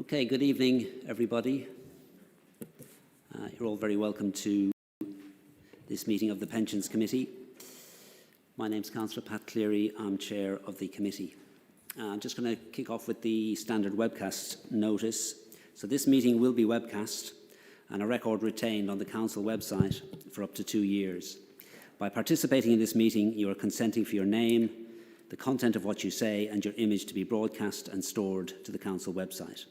Okay, good evening, everybody. You're all very welcome to this meeting of the Pensions Committee. My name's Councillor Pat Cleary. I'm chair of the committee. I'm just going to kick off with the standard webcast notice. So this meeting will be webcast and a record retained on the council website for up to 2 years. By participating in this meeting, you are consenting for your name, the content of what you say, and your image to be broadcast and stored to the council website.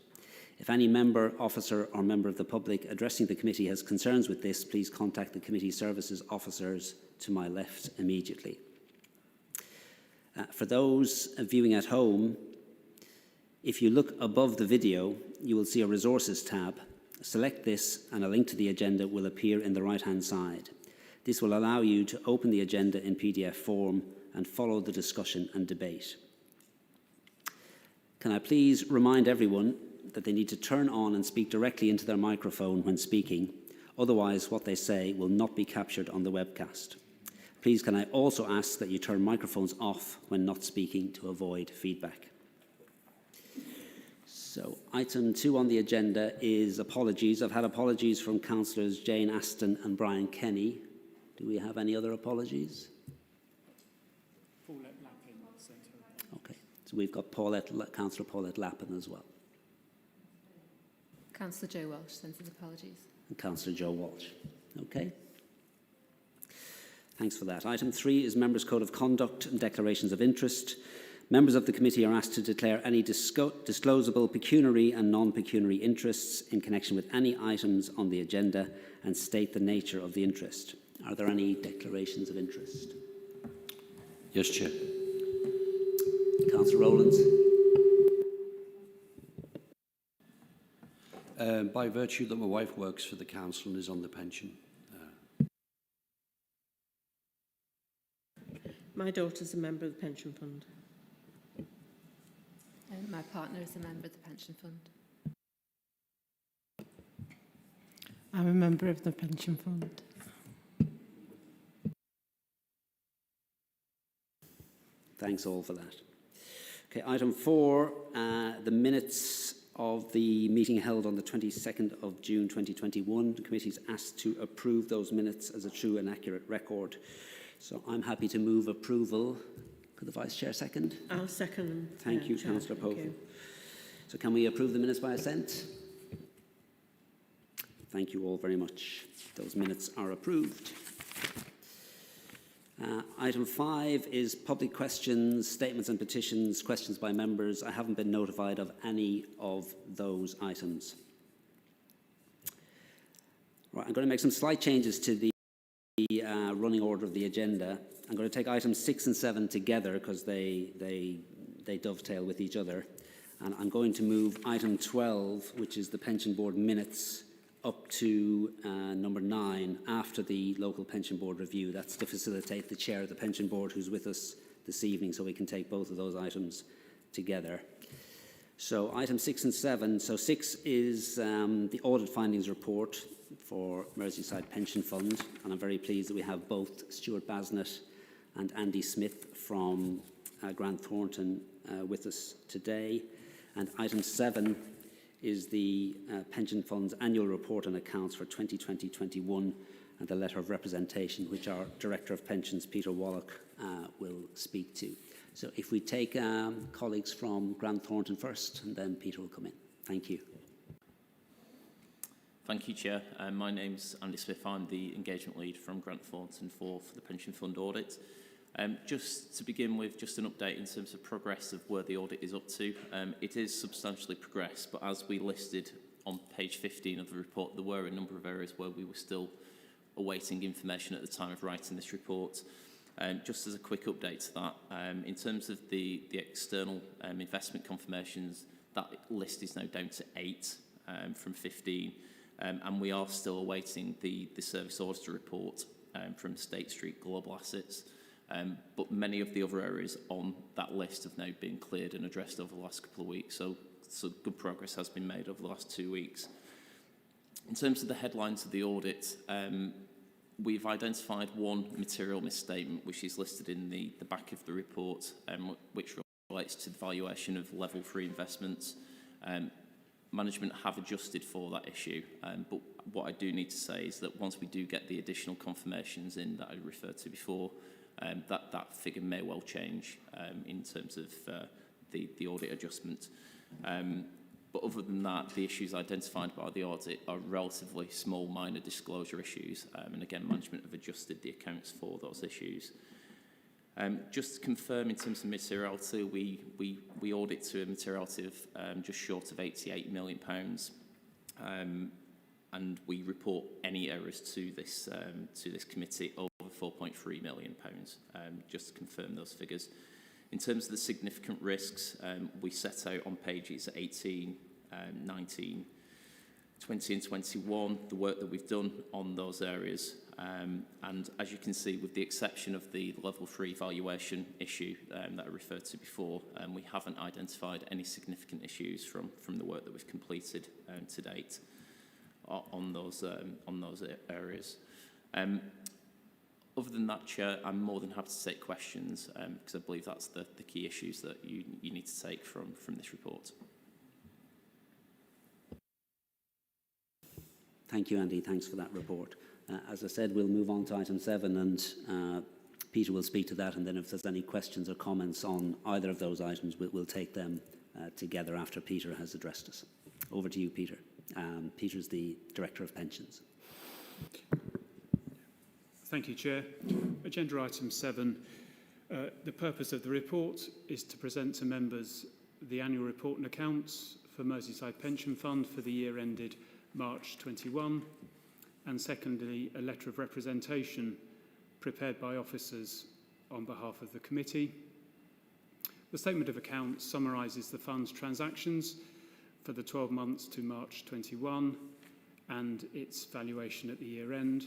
If any member, officer or member of the public addressing the committee has concerns with this, please contact the committee services officers to my left immediately. For those viewing at home, if you look above the video, you will see a resources tab. Select this and a link to the agenda will appear in the right-hand side. This will allow you to open the agenda in PDF form and follow the discussion and debate. Can I please remind everyone that they need to turn on and speak directly into their microphone when speaking. Otherwise, what they say will not be captured on the webcast. Please can I also ask that you turn microphones off when not speaking to avoid feedback. So item 2 on the agenda is apologies. I've had apologies from councillors Jane Aston and Brian Kenny. Do we have any other apologies? Paulette Lappin. Okay, so we've got Councillor Paulette Lappin as well. Councillor Joe Walsh sends his apologies. And Councillor Joe Walsh. Okay. Thanks for that. Item 3 is Members' Code of Conduct and Declarations of Interest. Members of the committee are asked to declare any disclosable pecuniary and non-pecuniary interests in connection with any items on the agenda and state the nature of the interest. Are there any declarations of interest? Yes, Chair. Councillor Rowlands. By virtue that my wife works for the council and is on the pension. My daughter's a member of the pension fund. And my partner is a member of the pension fund. I'm a member of the pension fund. Thanks all for that. Okay, item 4, the minutes of the meeting held on the 22nd of June 2021. The committee is asked to approve those minutes as a true and accurate record. So I'm happy to move approval. Could the Vice Chair second? I'll second. Thank you, Councillor Povey. So can we approve the minutes by assent? Thank you all very much. Those minutes are approved. Item 5 is public questions, statements and petitions, questions by members. I haven't been notified of any of those items. Right, I'm going to make some slight changes to the running order of the agenda. I'm going to take items 6 and 7 together because they dovetail with each other. And I'm going to move item 12, which is the Pension Board minutes, up to number 9 after the local pension board review. That's to facilitate the chair of the pension board who's with us this evening, so we can take both of those items together. So item 6 and 7. So 6 is the audit findings report for Merseyside Pension Fund, and I'm very pleased that we have both Stuart Basnett and Andy Smith from Grant Thornton with us today. And item 7 is the Pension Fund's annual report and accounts for 2020-21 and the letter of representation, which our Director of Pensions, Peter Wallach, will speak to. So if we take colleagues from Grant Thornton first, and then Peter will come in. Thank you. Thank you, Chair. My name's Andy Smith. I'm the engagement lead from Grant Thornton for the Pension Fund Audit. Just to begin with, just an update in terms of progress of where the audit is up to. It is substantially progressed, but as we listed on page 15 of the report, there were a number of areas where we were still awaiting information at the time of writing this report. Just as a quick update to that, in terms of the external investment confirmations, that list is now down to 8 from 15, and we are still awaiting the service auditor report from State Street Global Assets. But many of the other areas on that list have now been cleared and addressed over the last couple of weeks, so good progress has been made over the last 2 weeks. In terms of the headlines of the audit, we've identified one material misstatement which is listed in the back of the report, which relates to the valuation of level 3 investments. management have adjusted for that issue, but what I do need to say is that once we do get the additional confirmations in that I referred to before, that figure may well change in terms of the audit adjustment. But other than that, the issues identified by the audit are relatively small, minor disclosure issues, and again, management have adjusted the accounts for those issues. Just to confirm, in terms of materiality, we audit to a materiality of just short of £88 million, and we report any errors to this committee over £4.3 million. Just to confirm those figures. In terms of the significant risks, we set out on pages 18, 19, 20 and 21 the work that we've done on those areas. And as you can see, with the exception of the level 3 valuation issue that I referred to before, we haven't identified any significant issues from the work that we've completed to date on those areas. Other than that, Chair, I'm more than happy to take questions because I believe that's the key issues that you need to take from this report. Thank you, Andy. Thanks for that report. As I said, we'll move on to item 7, and Peter will speak to that, and then if there's any questions or comments on either of those items, we'll take them together after Peter has addressed us. Over to you, Peter. Peter's the Director of Pensions. Thank you, Chair. Agenda item 7. The purpose of the report is to present to members the annual report and accounts for Merseyside Pension Fund for the year ended March 21, and secondly, a letter of representation prepared by officers on behalf of the committee. The statement of accounts summarises the fund's transactions for the 12 months to March 21 and its valuation at the year end.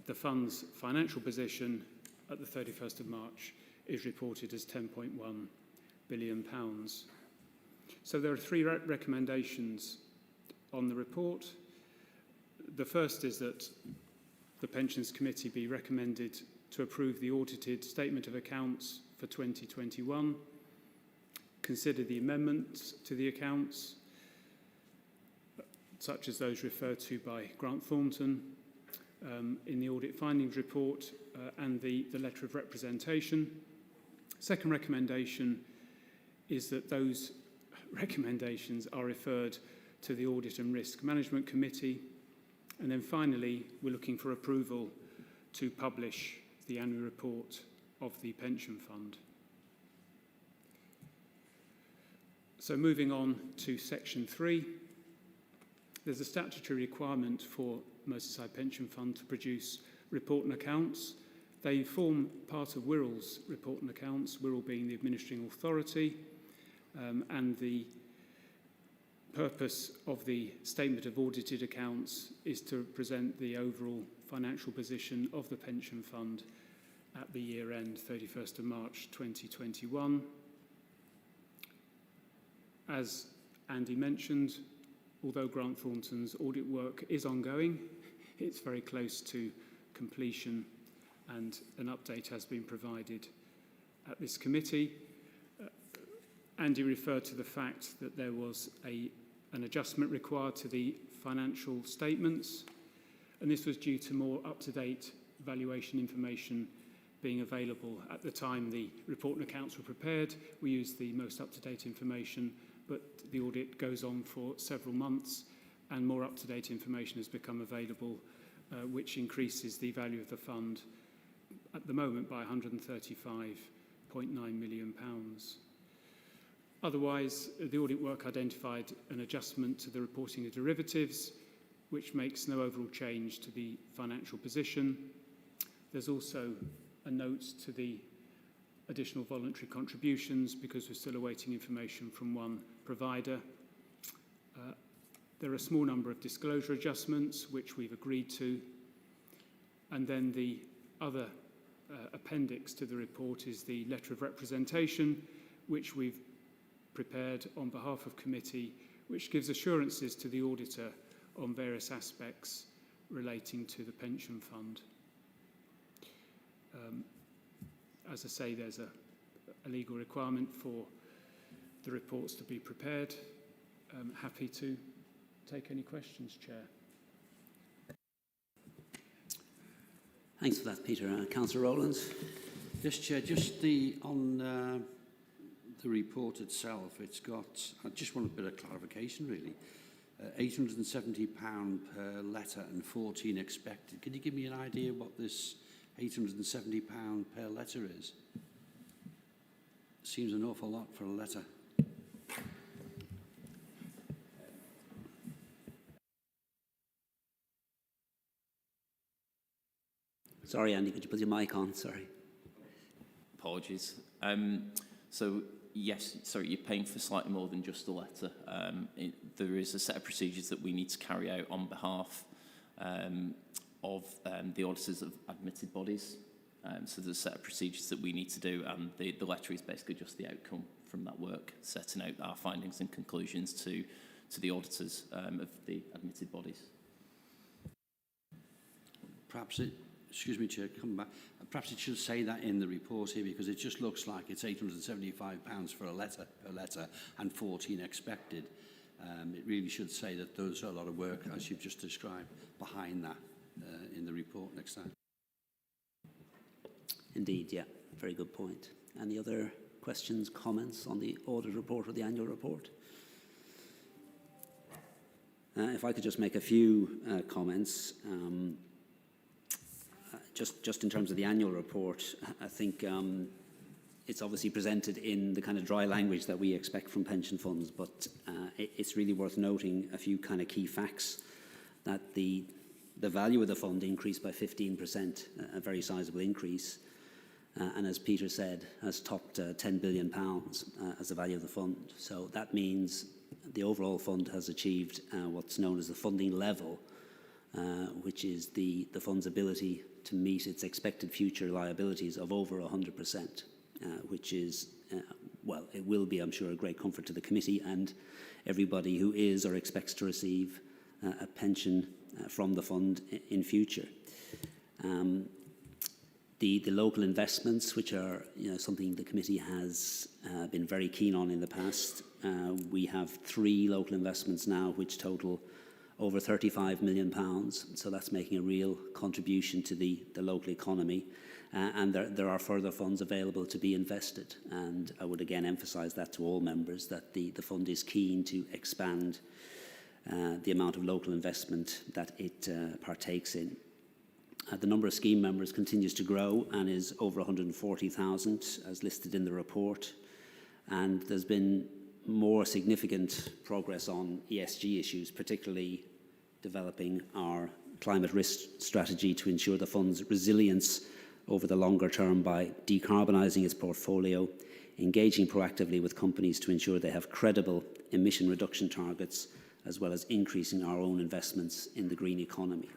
The fund's financial position at the 31st of March is reported as £10.1 billion. So there are 3 recommendations on the report. The first is that the Pensions Committee be recommended to approve the audited statement of accounts for 2021, consider the amendments to the accounts, such as those referred to by Grant Thornton in the audit findings report and the letter of representation. Second recommendation is that those recommendations are referred to the Audit and Risk Management Committee. And then finally, we're looking for approval to publish the annual report of the pension fund. So moving on to section 3, there's a statutory requirement for Merseyside Pension Fund to produce report and accounts. They form part of Wirral's report and accounts, Wirral being the administering authority, and the purpose of the statement of audited accounts is to present the overall financial position of the pension fund at the year end, 31st of March 2021. As Andy mentioned, although Grant Thornton's audit work is ongoing, it's very close to completion, and an update has been provided at this committee. Andy referred to the fact that there was an adjustment required to the financial statements, and this was due to more up-to-date valuation information being available. At the time the report and accounts were prepared, we used the most up-to-date information, but the audit goes on for several months and more up-to-date information has become available, which increases the value of the fund at the moment by £135.9 million. Otherwise, the audit work identified an adjustment to the reporting of derivatives, which makes no overall change to the financial position. There's also a note to the additional voluntary contributions because we're still awaiting information from one provider. There are a small number of disclosure adjustments, which we've agreed to. And then the other appendix to the report is the letter of representation, which we've prepared on behalf of committee, which gives assurances to the auditor on various aspects relating to the pension fund. As I say, there's a legal requirement for the reports to be prepared, happy to take any questions, Chair. Thanks for that, Peter. Councillor Rowlands? Yes, Chair, just on the report itself, it's got, I just want a bit of clarification really. £870 per letter and 14 expected. Can you give me an idea what this £870 per letter is? Seems an awful lot for a letter. Sorry, Andy, could you put your mic on? Sorry. Apologies. So, yes, sorry, you're paying for slightly more than just a letter. There is a set of procedures that we need to carry out on behalf of the auditors of admitted bodies. So there's a set of procedures that we need to do, and the letter is basically just the outcome from that work, setting out our findings and conclusions to the auditors of the admitted bodies. Perhaps it, excuse me, Chair, come back. Perhaps it should say that in the report here, because it just looks like it's £875 for a letter per letter and 14 expected. It really should say that there's a lot of work, as you've just described, behind that in the report next time. Indeed, yeah. Very good point. Any other questions, comments on the audit report or the annual report? If I could just make a few comments. Just in terms of the annual report, I think it's obviously presented in the kind of dry language that we expect from pension funds, but it's really worth noting a few kind of key facts. That the value of the fund increased by 15%, a very sizable increase, and as Peter said, has topped £10 billion as the value of the fund. So that means the overall fund has achieved what's known as the funding level, which is the fund's ability to meet its expected future liabilities of over 100%, which is, well, it will be, I'm sure, a great comfort to the committee and everybody who is or expects to receive a pension from the fund in future. The local investments, which are something the committee has been very keen on in the past. We have 3 local investments now which total over £35 million, so that's making a real contribution to the local economy, and there are further funds available to be invested, and I would again emphasise that to all members, that the fund is keen to expand the amount of local investment that it partakes in. The number of scheme members continues to grow and is over 140,000 as listed in the report, and there's been more significant progress on ESG issues, particularly developing our climate risk strategy to ensure the fund's resilience over the longer term by decarbonising its portfolio, engaging proactively with companies to ensure they have credible emission reduction targets, as well as increasing our own investments in the green economy.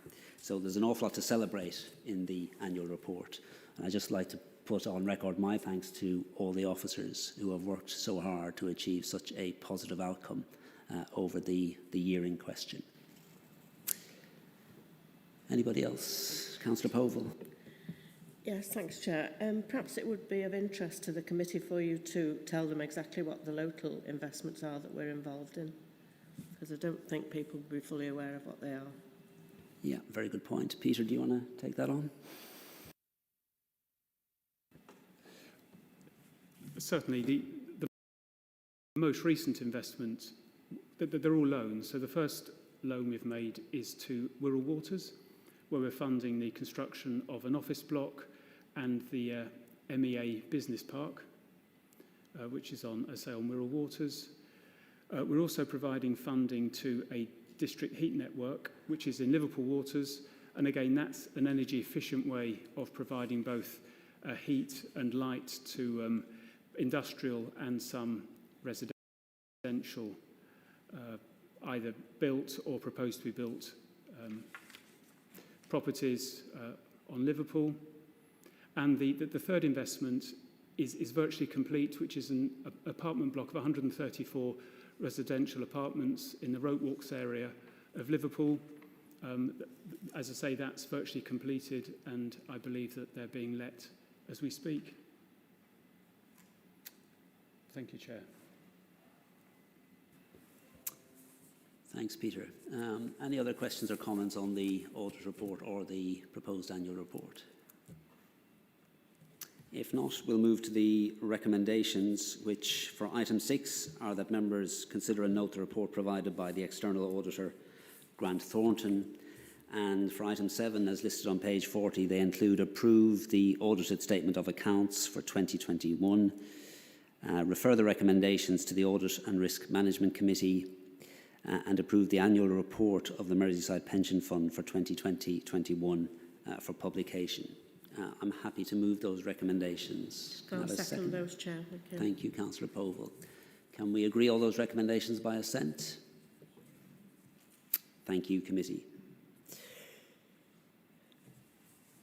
So there's an awful lot to celebrate in the annual report. And I'd just like to put on record my thanks to all the officers who have worked so hard to achieve such a positive outcome over the year in question. Anybody else? Councillor Povell. Yes, thanks, Chair. Perhaps it would be of interest to the committee for you to tell them exactly what the local investments are that we're involved in, because I don't think people will be fully aware of what they are. Yeah, very good point. Peter, do you want to take that on? Certainly, the most recent investment, they're all loans. So the first loan we've made is to Wirral Waters, where we're funding the construction of an office block and the MEA business park, which is on Wirral Waters. We're also providing funding to a district heat network, which is in Liverpool Waters, and again that's an energy efficient way of providing both heat and light to industrial and some residential, either built or proposed to be built properties on Liverpool. And the third investment is virtually complete, which is an apartment block of 134 residential apartments in the Rope Walks area of Liverpool. As I say, that's virtually completed, and I believe that they're being let as we speak. Thank you, Chair. Thanks, Peter. Any other questions or comments on the audit report or the proposed annual report? If not, we'll move to the recommendations, which for item 6 are that members consider and note the report provided by the external auditor, Grant Thornton. And for item 7, as listed on page 40, they include approve the audited statement of accounts for 2021, refer the recommendations to the Audit and Risk Management Committee, and approve the annual report of the Merseyside Pension Fund for 2020-21 for publication. I'm happy to move those recommendations. Can I I'll have a second those, Chair. Okay. Thank you, Councillor Povell. Can we agree all those recommendations by assent? Thank you, committee.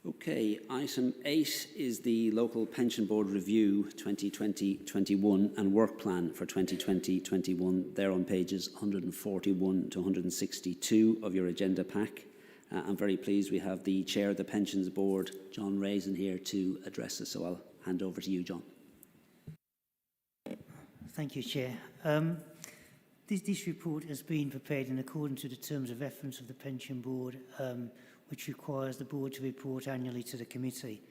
Okay, item 8 is the Local Pension Board Review 2020-21 and Work Plan for 2020-21. They're on pages 141 to 162 of your agenda pack. I'm very pleased we have the Chair of the Pensions Board, John Raisin, here to address us, so I'll hand over to you, John. Thank you, Chair. This report has been prepared in accordance with the terms of reference of the Pension Board, which requires the Board to report annually to the committee.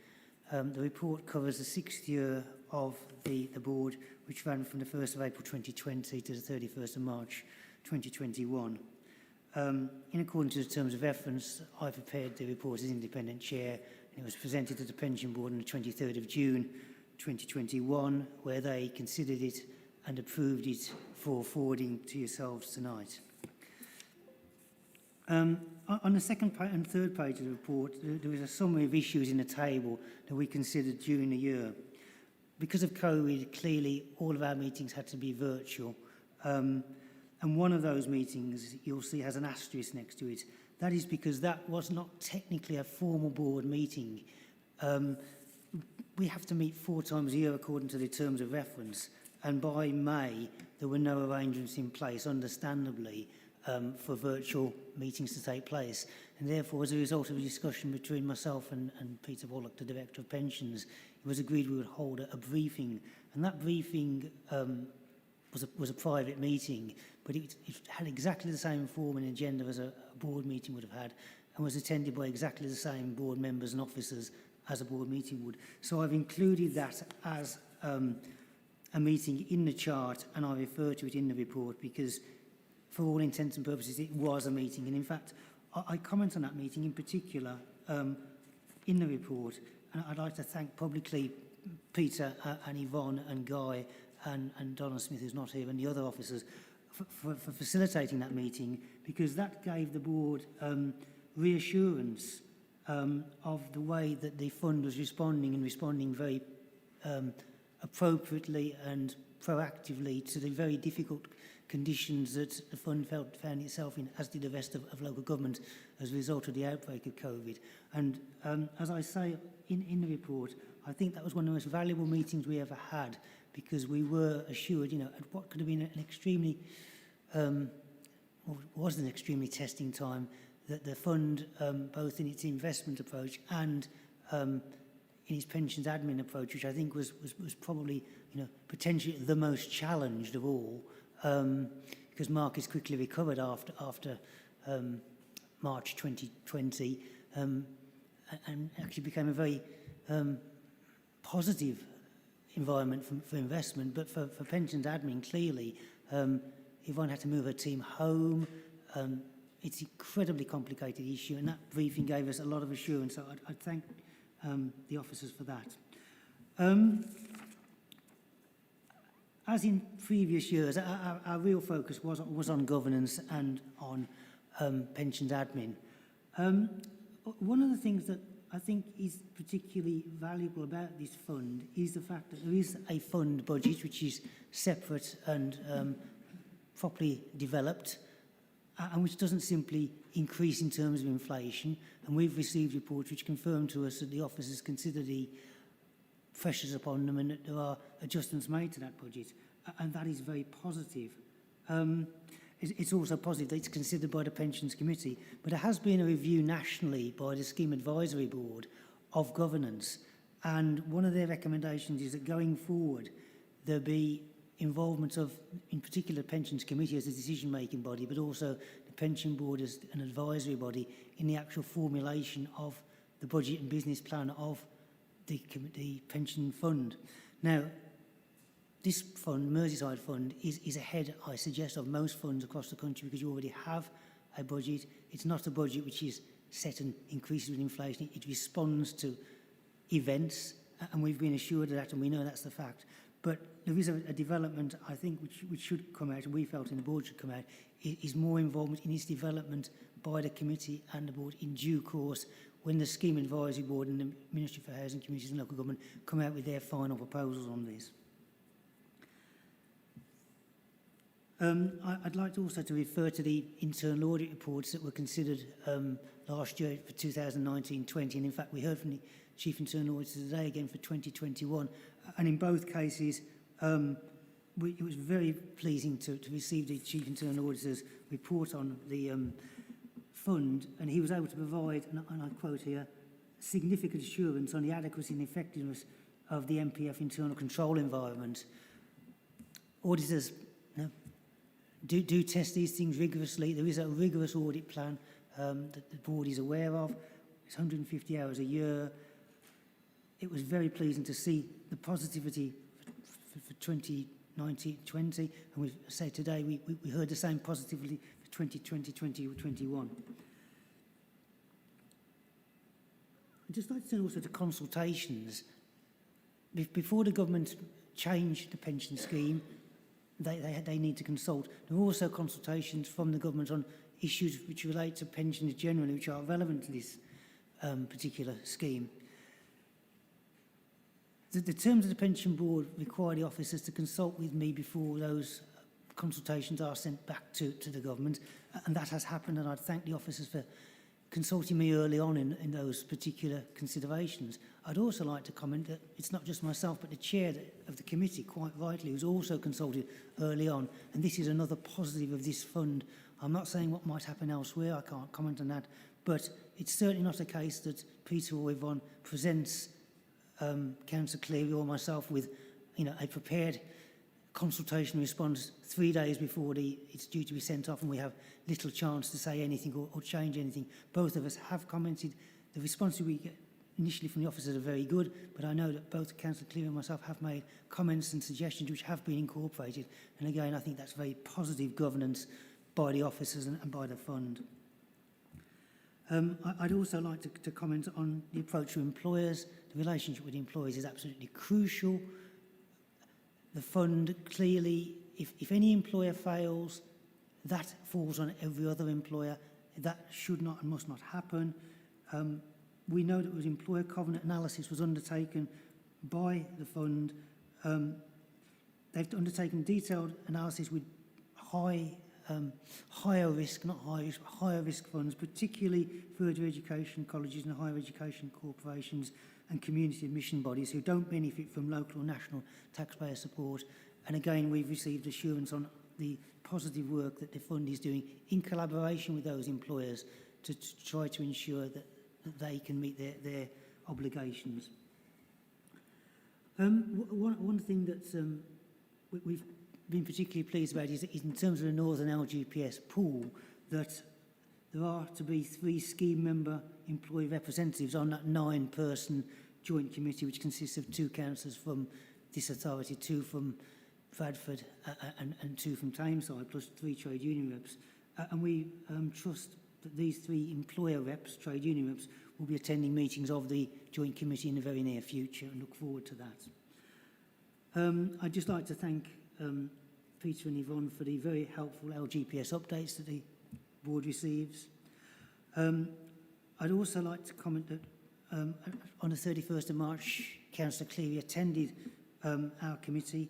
The report covers the 6th year of the Board, which ran from the 1st of April 2020 to the 31st of March 2021. In accordance with the terms of reference, I prepared the report as independent chair. It was presented to the Pension Board on the 23rd of June 2021, where they considered it and approved it for forwarding to yourselves tonight. On the second and third page of the report, there was a summary of issues in the table that we considered during the year. Because of COVID, clearly all of our meetings had to be virtual. And one of those meetings, you'll see, has an asterisk next to it. That is because that was not technically a formal board meeting. We have to meet 4 times a year according to the terms of reference. And by May, there were no arrangements in place, understandably, for virtual meetings to take place. And therefore, as a result of a discussion between myself and Peter Bullock, the Director of Pensions, it was agreed we would hold a briefing. And that briefing was a private meeting, but it had exactly the same form and agenda as a board meeting would have had, and was attended by exactly the same board members and officers as a board meeting would. So I've included that as a meeting in the chart, and I refer to it in the report because for all intents and purposes it was a meeting. And in fact, I comment on that meeting in particular in the report, and I'd like to thank publicly Peter and Yvonne and Guy and Donna Smith, who's not here, and the other officers for facilitating that meeting, because that gave the board reassurance of the way that the fund was responding, and responding very appropriately and proactively to the very difficult conditions that the fund found itself in, as did the rest of local government, as a result of the outbreak of COVID. And as I say in the report, I think that was one of the most valuable meetings we ever had, because we were assured, at what could have been an extremely, was an extremely testing time, that the fund, both in its investment approach and in its pensions admin approach, which I think was probably, potentially the most challenged of all, because markets quickly recovered after March 2020, and actually became a very positive environment for investment. But for pensions admin, clearly, Yvonne had to move her team home. It's an incredibly complicated issue, and that briefing gave us a lot of assurance. So I'd thank the officers for that. As in previous years, our real focus was on governance and on pensions admin. One of the things that I think is particularly valuable about this fund is the fact that there is a fund budget which is separate and properly developed, and which doesn't simply increase in terms of inflation. And we've received reports which confirm to us that the officers consider the pressures upon them and that there are adjustments made to that budget, and that is very positive. It's also positive that it's considered by the Pensions Committee, but there has been a review nationally by the Scheme Advisory Board of governance, and one of their recommendations is that going forward there be involvement of, in particular, Pensions Committee as a decision-making body, but also the Pension Board as an advisory body in the actual formulation of the budget and business plan of the pension fund. Now, this fund, Merseyside Fund, is ahead, I suggest, of most funds across the country because you already have a budget. It's not a budget which is set and increases with inflation. It responds to events, and we've been assured of that, and we know that's the fact. But there is a development, I think, which should come out, and we felt in the board should come out, is more involvement in its development by the committee and the board in due course when the Scheme Advisory Board and the Ministry for Housing, Communities and Local Government come out with their final proposals on this. I'd like to also to refer to the internal audit reports that were considered last year for 2019-20, and in fact we heard from the Chief Internal Auditor today again for 2021, and in both cases it was very pleasing to receive the Chief Internal Auditor's report on the fund, and he was able to provide, and I quote here, significant assurance on the adequacy and effectiveness of the MPF internal control environment. Auditors do test these things rigorously. There is a rigorous audit plan that the board is aware of. It's 150 hours a year. It was very pleasing to see the positivity for 2019-20, and we say today we heard the same positivity for 2020-2021. I'd just like to turn also to consultations. Before the government changed the pension scheme, they need to consult. There are also consultations from the government on issues which relate to pensions generally, which are relevant to this particular scheme. The terms of the Pension Board require the officers to consult with me before those consultations are sent back to the government, and that has happened, and I'd thank the officers for consulting me early on in those particular considerations. I'd also like to comment that it's not just myself, but the chair of the committee, quite rightly, who's also consulted early on, and this is another positive of this fund. I'm not saying what might happen elsewhere, I can't comment on that, but it's certainly not a case that Peter or Yvonne presents Councillor Cleary or myself with, a prepared consultation response 3 days before it's due to be sent off, and we have little chance to say anything or change anything. Both of us have commented. The responses we get initially from the officers are very good, but I know that both Councillor Cleary and myself have made comments and suggestions which have been incorporated, and again I think that's very positive governance by the officers and by the fund. I'd also like to comment on the approach to employers. The relationship with employers is absolutely crucial. The fund clearly, if any employer fails, that falls on every other employer. That should not and must not happen. We know that employer covenant analysis was undertaken by the fund. They've undertaken detailed analysis with higher risk, not high risk, but higher risk funds, particularly further education colleges and higher education corporations and community admission bodies who don't benefit from local or national taxpayer support. And again, we've received assurance on the positive work that the fund is doing in collaboration with those employers to try to ensure that they can meet their obligations. One thing that we've been particularly pleased about is in terms of the Northern LGPS pool, that there are to be 3 scheme member employee representatives on that 9-person joint committee, which consists of 2 councillors from this authority, 2 from Bradford and 2 from Tameside, plus 3 trade union reps. And we trust that these 3 employer reps, trade union reps, will be attending meetings of the joint committee in the very near future, and look forward to that. I'd just like to thank Peter and Yvonne for the very helpful LGPS updates that the board receives. I'd also like to comment that on the 31st of March, Councillor Cleary attended our committee,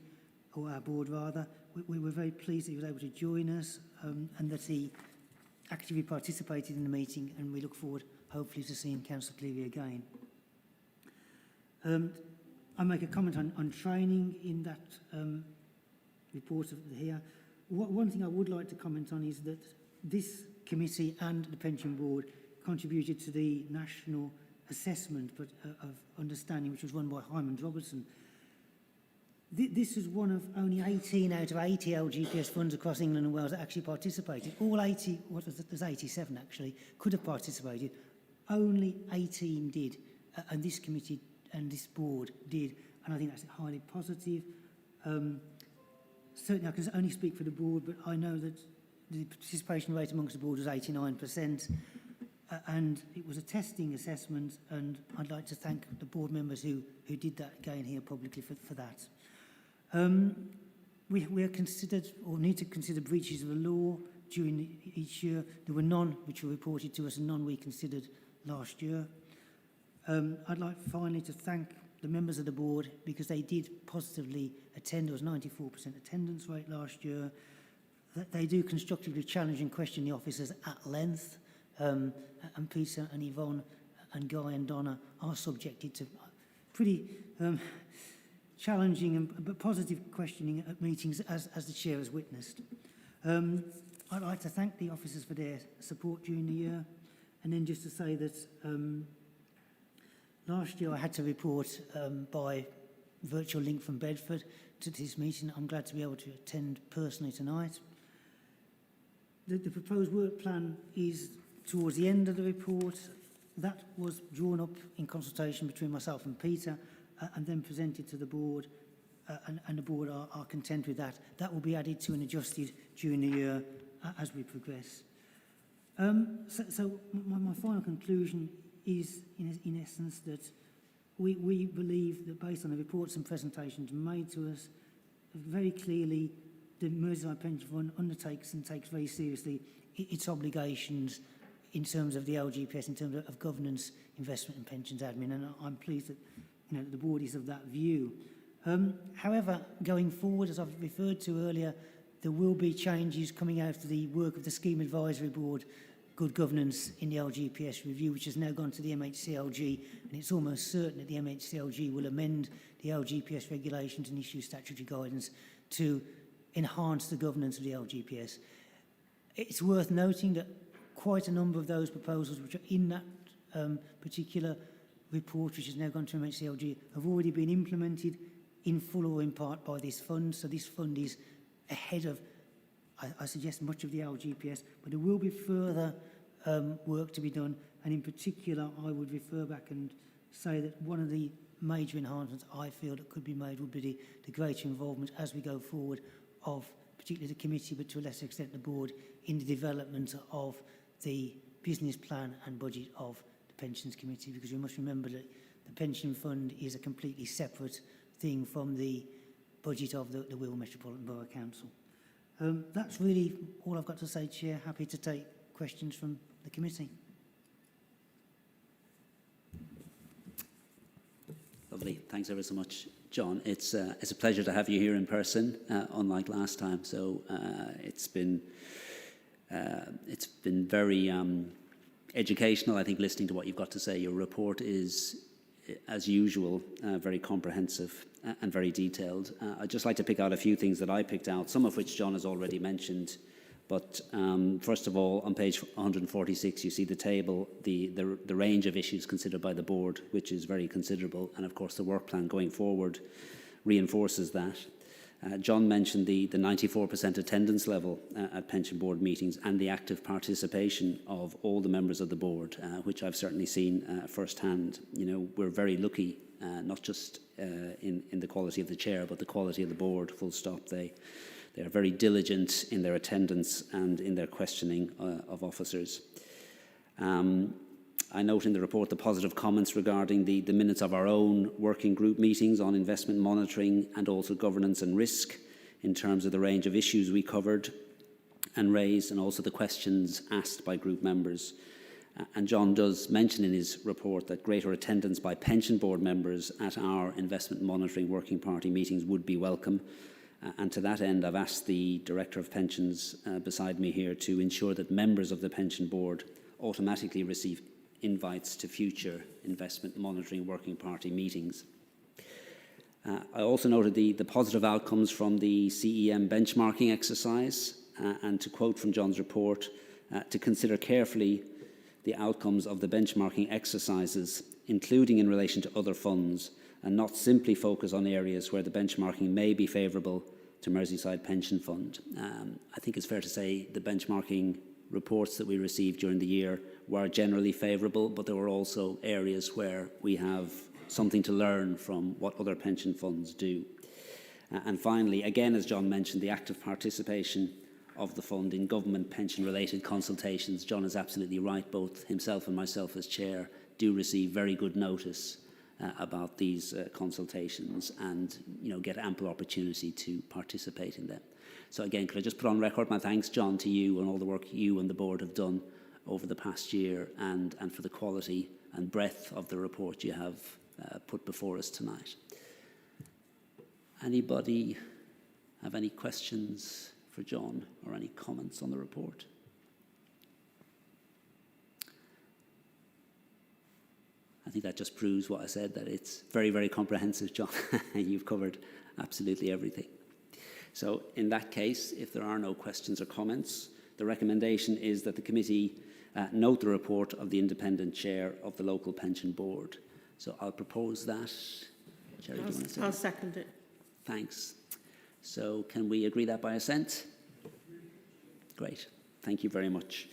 or our board rather. We were very pleased that he was able to join us and that he actively participated in the meeting, and we look forward hopefully to seeing Councillor Cleary again. I make a comment on training in that report here. One thing I would like to comment on is that this committee and the Pension Board contributed to the national assessment of understanding, which was run by Hyman Robertson. This was one of only 18 out of 80 LGPS funds across England and Wales that actually participated. All 80, there's 87 actually, could have participated. Only 18 did, and this committee and this board did, and I think that's highly positive. Certainly I can only speak for the board, but I know that the participation rate amongst the board was 89%, and it was a testing assessment, and I'd like to thank the board members who did that again here publicly for that. We are considered, or need to consider, breaches of the law during each year. There were none which were reported to us and none we considered last year. I'd like finally to thank the members of the board because they did positively attend. There was 94% attendance rate last year. That they do constructively challenge and question the officers at length. And Peter and Yvonne and Guy and Donna are subjected to pretty challenging but positive questioning at meetings, as the chair has witnessed. I'd like to thank the officers for their support during the year, and then just to say that last year I had to report by virtual link from Bedford to this meeting. I'm glad to be able to attend personally tonight. The proposed work plan is towards the end of the report. That was drawn up in consultation between myself and Peter, and then presented to the board, and the board are content with that. That will be added to and adjusted during the year as we progress. So my final conclusion is, in essence, that we believe that based on the reports and presentations made to us, very clearly the Merseyside Pension Fund undertakes and takes very seriously its obligations in terms of the LGPS, in terms of governance, investment and pensions admin, and I'm pleased that the board is of that view. However, going forward, as I've referred to earlier, there will be changes coming out of the work of the Scheme Advisory Board, Good Governance in the LGPS review, which has now gone to the MHCLG, and it's almost certain that the MHCLG will amend the LGPS regulations and issue statutory guidance to enhance the governance of the LGPS. It's worth noting that quite a number of those proposals which are in that particular report, which has now gone to MHCLG, have already been implemented in full or in part by this fund. So this fund is ahead of, I suggest, much of the LGPS, but there will be further work to be done. And in particular, I would refer back and say that one of the major enhancements I feel that could be made would be the greater involvement as we go forward of particularly the committee, but to a lesser extent the board, in the development of the business plan and budget of Pensions Committee, because we must remember that the pension fund is a completely separate thing from the budget of the Wirral Metropolitan Borough Council. That's really all I've got to say, Chair. Happy to take questions from the committee. Lovely. Thanks ever so much, John. It's a pleasure to have you here in person, unlike last time. So it's been very educational, I think, listening to what you've got to say. Your report is, as usual, very comprehensive and very detailed. I'd just like to pick out a few things that I picked out, some of which John has already mentioned. But first of all, on page 146, you see the table, the range of issues considered by the board, which is very considerable. And of course, the work plan going forward reinforces that. John mentioned the 94% attendance level at pension board meetings and the active participation of all the members of the board, which I've certainly seen firsthand. You know, we're very lucky, not just in the quality of the chair, but the quality of the board, full stop. They are very diligent in their attendance and in their questioning of officers. I note in the report the positive comments regarding the minutes of our own working group meetings on investment monitoring and also governance and risk in terms of the range of issues we covered and raised, and also the questions asked by group members. And John does mention in his report that greater attendance by pension board members at our investment monitoring working party meetings would be welcome. And to that end, I've asked the Director of Pensions beside me here to ensure that members of the pension board automatically receive invites to future investment monitoring working party meetings. I also noted the positive outcomes from the CEM benchmarking exercise, and to quote from John's report, to consider carefully the outcomes of the benchmarking exercises, including in relation to other funds, and not simply focus on areas where the benchmarking may be favourable to Merseyside Pension Fund. I think it's fair to say the benchmarking reports that we received during the year were generally favourable, but there were also areas where we have something to learn from what other pension funds do. And finally, again, as John mentioned, the active participation of the fund in government pension-related consultations. John is absolutely right. Both himself and myself as chair do receive very good notice about these consultations and, get ample opportunity to participate in them. So again, could I just put on record my thanks, John, to you and all the work you and the board have done over the past year and for the quality and breadth of the report you have put before us tonight. Anybody have any questions for John or any comments on the report? I think that just proves what I said, that it's very, very comprehensive, John. You've covered absolutely everything. So in that case, if there are no questions or comments, the recommendation is that the committee note the report of the independent chair of the local pension board. So I'll propose that. Jerry, do you want to say I'll that? second it. Thanks. So can we agree that by assent? Great. Thank you very much.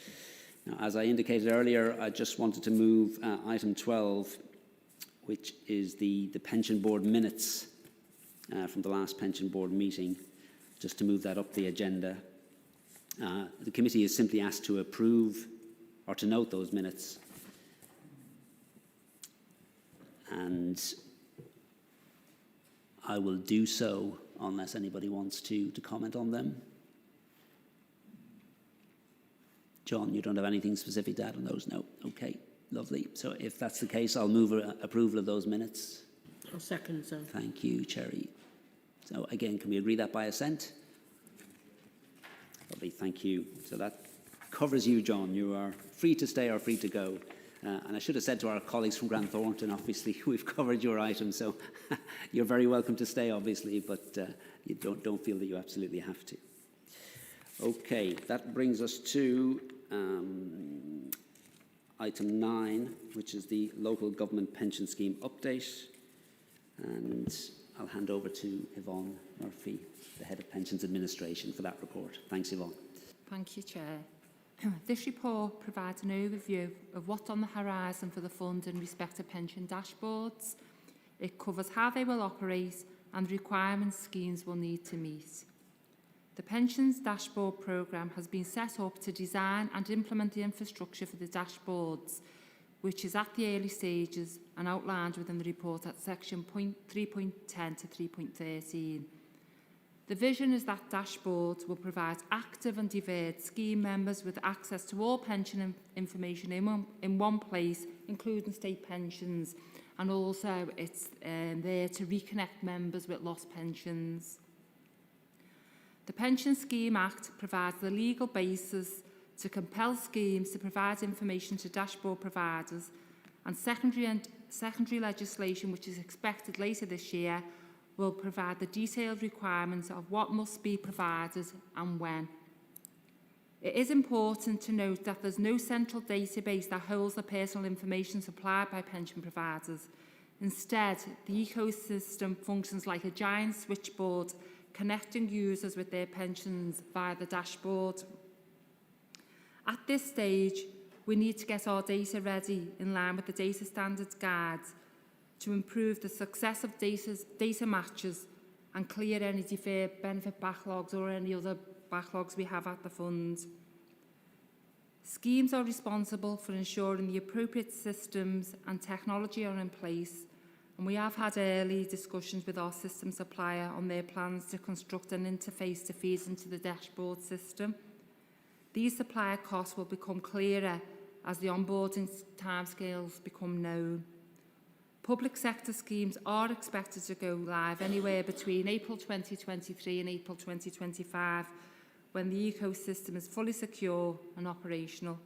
Now, as I indicated earlier, I just wanted to move item 12, which is the pension board minutes from the last pension board meeting, just to move that up the agenda. The committee is simply asked to approve or to note those minutes. And I will do so unless anybody wants to comment on them. John, you don't have anything specific to add on those? No. Okay, lovely. So if that's the case, I'll move approval of those minutes. I'll second, so. Thank you, Cherry. So again, can we agree that by assent? Lovely, thank you. So that covers you, John. You are free to stay or free to go. And I should have said to our colleagues from Grant Thornton, obviously, we've covered your item, so you're very welcome to stay, obviously, but you don't feel that you absolutely have to. Okay, that brings us to item 9, which is the local government pension scheme update. And I'll hand over to Yvonne Murphy, the Head of Pensions Administration, for that report. Thanks, Yvonne. Thank you, Chair. This report provides an overview of what's on the horizon for the fund in respect to pension dashboards. It covers how they will operate and the requirements schemes will need to meet. The Pensions Dashboard Programme has been set up to design and implement the infrastructure for the dashboards, which is at the early stages and outlined within the report at section 3.10 to 3.13. The vision is that dashboards will provide active and deferred scheme members with access to all pension information in one place, including state pensions, and also it's there to reconnect members with lost pensions. The Pension Scheme Act provides the legal basis to compel schemes to provide information to dashboard providers, and secondary legislation, which is expected later this year, will provide the detailed requirements of what must be provided and when. It is important to note that there's no central database that holds the personal information supplied by pension providers. Instead, the ecosystem functions like a giant switchboard, connecting users with their pensions via the dashboard. At this stage, we need to get our data ready in line with the Data Standards Guide to improve the success of data matches and clear any deferred benefit backlogs or any other backlogs we have at the fund. Schemes are responsible for ensuring the appropriate systems and technology are in place, and we have had early discussions with our system supplier on their plans to construct an interface to feed into the dashboard system. These supplier costs will become clearer as the onboarding timescales become known. Public sector schemes are expected to go live anywhere between April 2023 and April 2025, when the ecosystem is fully secure and operational.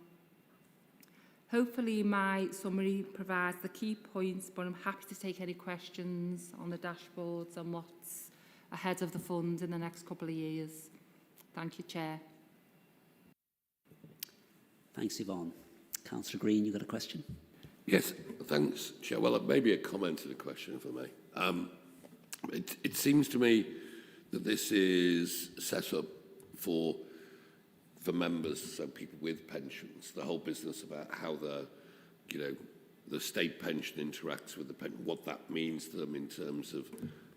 Hopefully my summary provides the key points, but I'm happy to take any questions on the dashboards and what's ahead of the fund in the next couple of years. Thank you, Chair. Thanks, Yvonne. Councillor Green, you got a question? Yes, thanks, Chair. Well, maybe a comment to the question, if I may. It seems to me that this is set up for members, so people with pensions, the whole business about how the state pension interacts with the pension, what that means to them in terms of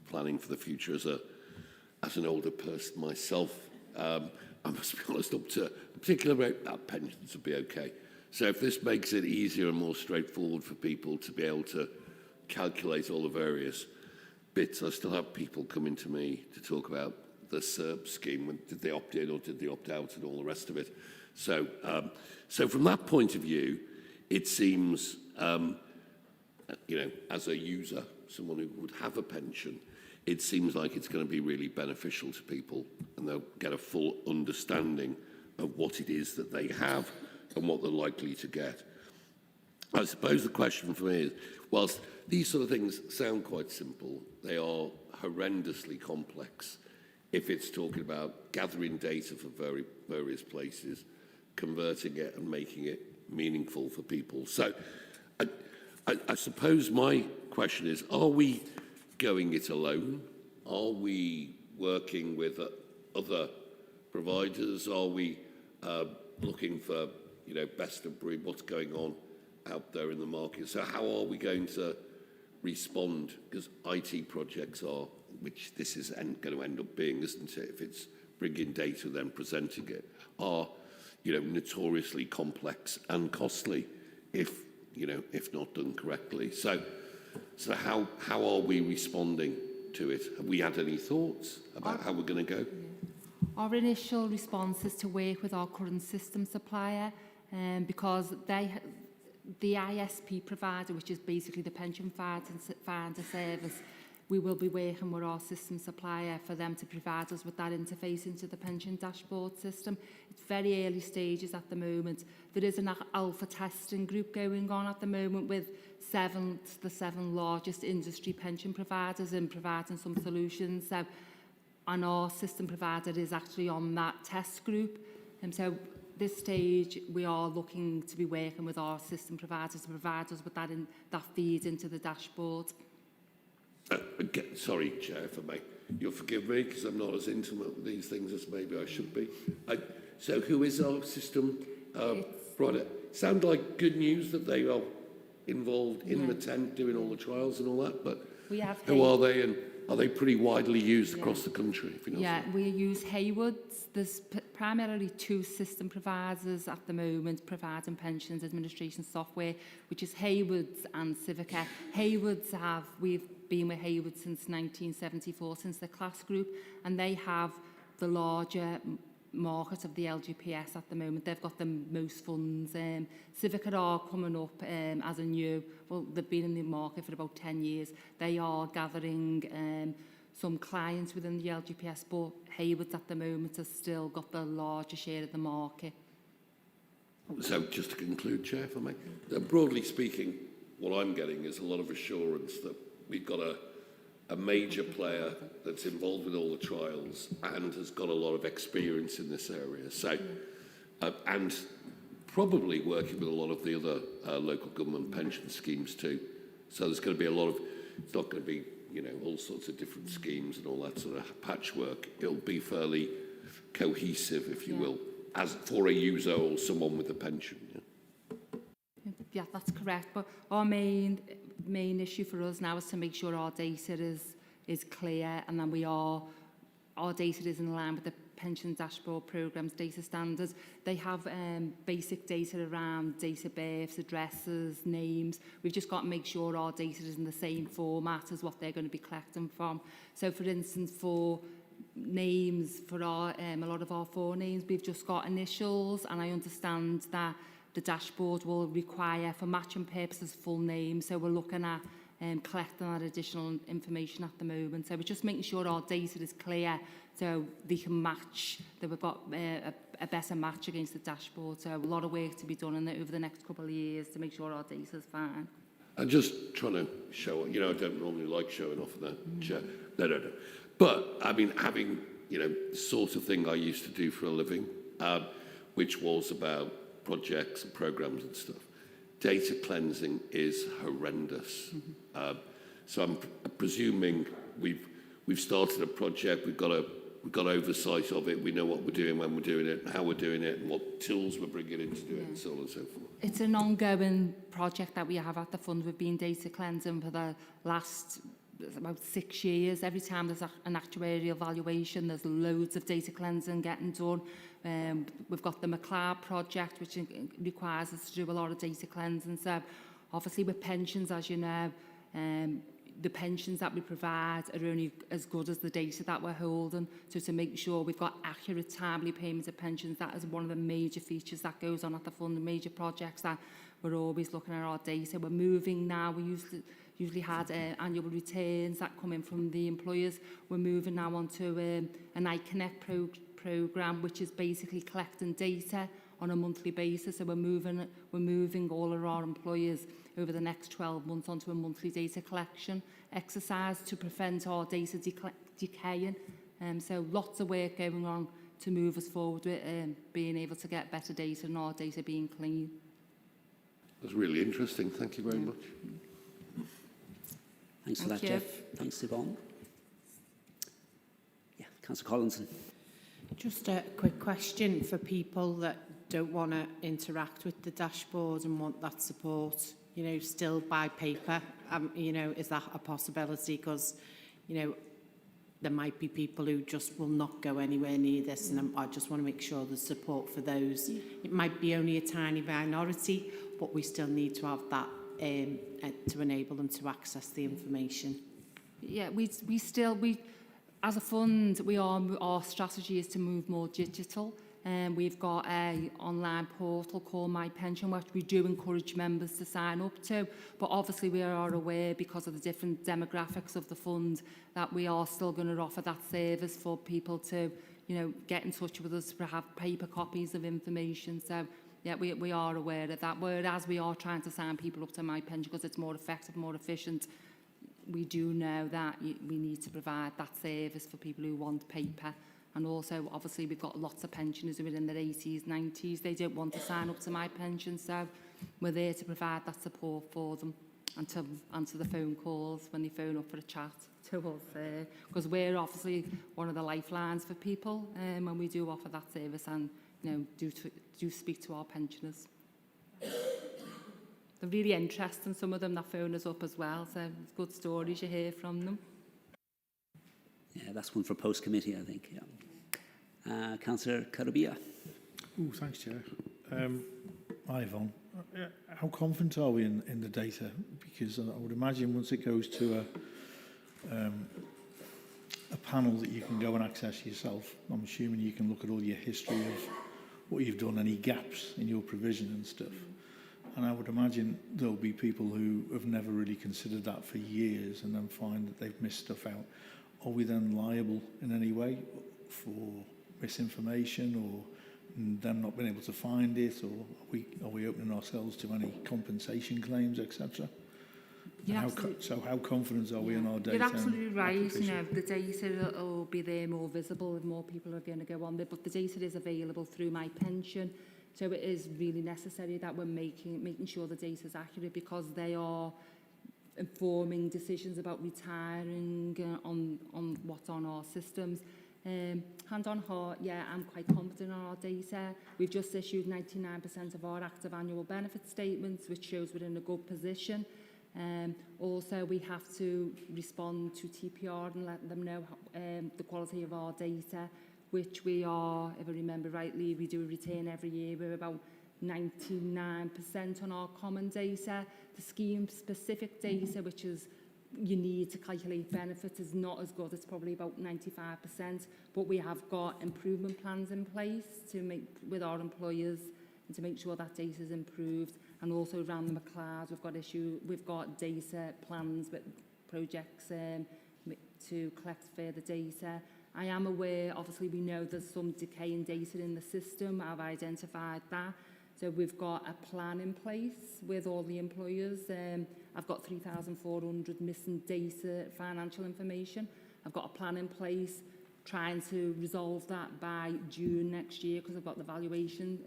planning for the future. As an older person myself, I must be honest, up to a particular rate, pensions would be okay. So if this makes it easier and more straightforward for people to be able to calculate all the various bits, I still have people coming to me to talk about the SERP scheme. Did they opt in or did they opt out and all the rest of it? So, so from that point of view, it seems, as a user, someone who would have a pension, it seems like it's going to be really beneficial to people and they'll get a full understanding of what it is that they have and what they're likely to get. I suppose the question for me is, whilst these sort of things sound quite simple, they are horrendously complex if it's talking about gathering data from various places, converting it and making it meaningful for people. So I suppose my question is, are we going it alone? Are we working with other providers? Are we looking for, best of breed, what's going on out there in the market? So how are we going to respond? Because IT projects are, which this is going to end up being, isn't it, if it's bringing data then presenting it, are, notoriously complex and costly if not done correctly. So how are we responding to it? Have we had any thoughts about how we're going to go? Our initial response is to work with our current system supplier, because the ISP provider, which is basically the pension finder service, we will be working with our system supplier for them to provide us with that interface into the pension dashboard system. It's very early stages at the moment. There is an alpha testing group going on at the moment with the seven largest industry pension providers and providing some solutions. So, and our system provider is actually on that test group. And so this stage, we are looking to be working with our system providers to provide us with that feed into the dashboard. Again, sorry, Chair, if I may. You'll forgive me because I'm not as intimate with these things as maybe I should be. So who is our system provider? Sound like good news that they are involved in the tent doing all the trials and all that, but who are they and are they pretty widely used across the country? If you know we use Hayward's. There's primarily two system providers at the moment providing pensions administration software, which is Hayward's and Civica. We've been with Hayward since 1974, since the class group, and they have the larger market of the LGPS at the moment. They've got the most funds. Civica are coming up as a new, well, they've been in the market for about 10 years. They are gathering some clients within the LGPS, but Hayward's at the moment has still got the larger share of the market. So just to conclude, Chair, if I may, broadly speaking, what I'm getting is a lot of assurance that we've got a major player that's involved with all the trials and has got a lot of experience in this area. So, and probably working with a lot of the other local government pension schemes too. So there's going to be a lot of, it's not going to be, all sorts of different schemes and all that sort of patchwork. It'll be fairly cohesive, if you will, as for a user or someone with a pension. Yeah, that's correct. But our main issue for us now is to make sure our data is clear, and then our data is in line with the Pension Dashboard Programme's data standards. They have basic data around date of births, addresses, names. We've just got to make sure our data is in the same format as what they're going to be collecting from. So, for instance, for names, for our a lot of our forenames, we've just got initials, and I understand that the dashboard will require, for matching purposes, full names. So we're looking at collecting that additional information at the moment. So we're just making sure our data is clear so they can match, that we've got a better match against the dashboard. So a lot of work to be done in over the next couple of years to make sure our data is fine. I'm just trying to show, I don't normally like showing off of that, Chair. No. But, I mean, having, the sort of thing I used to do for a living, which was about projects and programs and stuff. Data cleansing is horrendous. So I'm presuming we've started a project, we've got oversight of it, we know what we're doing, when we're doing it, how we're doing it, and what tools we're bringing in to do it, and so on and so forth. It's an ongoing project that we have at the fund. We've been data cleansing for the last about 6 years. Every time there's an actuarial valuation, there's loads of data cleansing getting done. We've got the McLeod project, which requires us to do a lot of data cleansing. So obviously with pensions, as you know, the pensions that we provide are only as good as the data that we're holding. So to make sure we've got accurate, timely payments of pensions, that is one of the major features that goes on at the fund, the major projects that we're always looking at our data. We're moving now. We usually had annual returns that come in from the employers. We're moving now onto an iConnect programme, which is basically collecting data on a monthly basis. So we're moving all of our employers over the next 12 months onto a monthly data collection exercise to prevent our data decaying. So lots of work going on to move us forward with being able to get better data and our data being clean. That's really interesting. Thank you very much. Thanks for that, Jeff. Thanks, Yvonne. Yeah, Councillor Collinson. Just a quick question for people that don't want to interact with the dashboard and want that support, you know, still by paper. You know, is that a possibility? Because, you know, there might be people who just will not go anywhere near this, and I just want to make sure there's support for those. It might be only a tiny minority, but we still need to have that to enable them to access the information. Yeah, we as a fund, our strategy is to move more digital. We've got an online portal called My Pension, which we do encourage members to sign up to. But obviously we are aware, because of the different demographics of the fund, that we are still going to offer that service for people to, you know, get in touch with us to have paper copies of information. So yeah, we are aware of that. Whereas we are trying to sign people up to My Pension because it's more effective, more efficient, we do know that we need to provide that service for people who want paper. And also, obviously, we've got lots of pensioners who are in their 80s, 90s. They don't want to sign up to My Pension, so we're there to provide that support for them and to answer the phone calls when they phone up for a chat to us. Because we're obviously one of the lifelines for people when we do offer that service and, you know, do speak to our pensioners. They're really interesting, some of them that phone us up as well, so it's good stories you hear from them. Yeah, that's one for post-committee, I think. Yeah. Councillor Carabia. Oh, thanks, Chair. Hi, Yvonne. How confident are we in the data? Because I would imagine once it goes to a panel that you can go and access yourself, I'm assuming you can look at all your history of what you've done, any gaps in your provision and stuff. And I would imagine there'll be people who have never really considered that for years and then find that they've missed stuff out. Are we then liable in any way for misinformation or them not being able to find it, or are we opening ourselves to any compensation claims, etc.? So how confident are we in our data? You're absolutely right. You know, the data will be there more visible if more people are going to go on there, but the data is available through My Pension. So it is really necessary that we're making sure the data is accurate, because they are informing decisions about retiring on what's on our systems. Hand on heart, yeah, I'm quite confident on our data. We've just issued 99% of our active annual benefit statements, which shows we're in a good position. Also, we have to respond to TPR and let them know the quality of our data, which we are, if I remember rightly, we do a return every year. We're about 99% on our common data. The scheme-specific data, which is you need to calculate benefits, is not as good. It's probably about 95%. But we have got improvement plans in place to make with our employers and to make sure that data is improved. And also around the McLeod, we've got data plans with projects to collect further data. I am aware, obviously we know there's some decaying data in the system. I've identified that. So we've got a plan in place with all the employers. I've got 3,400 missing data, financial information. I've got a plan in place trying to resolve that by June next year, because I've got the valuation,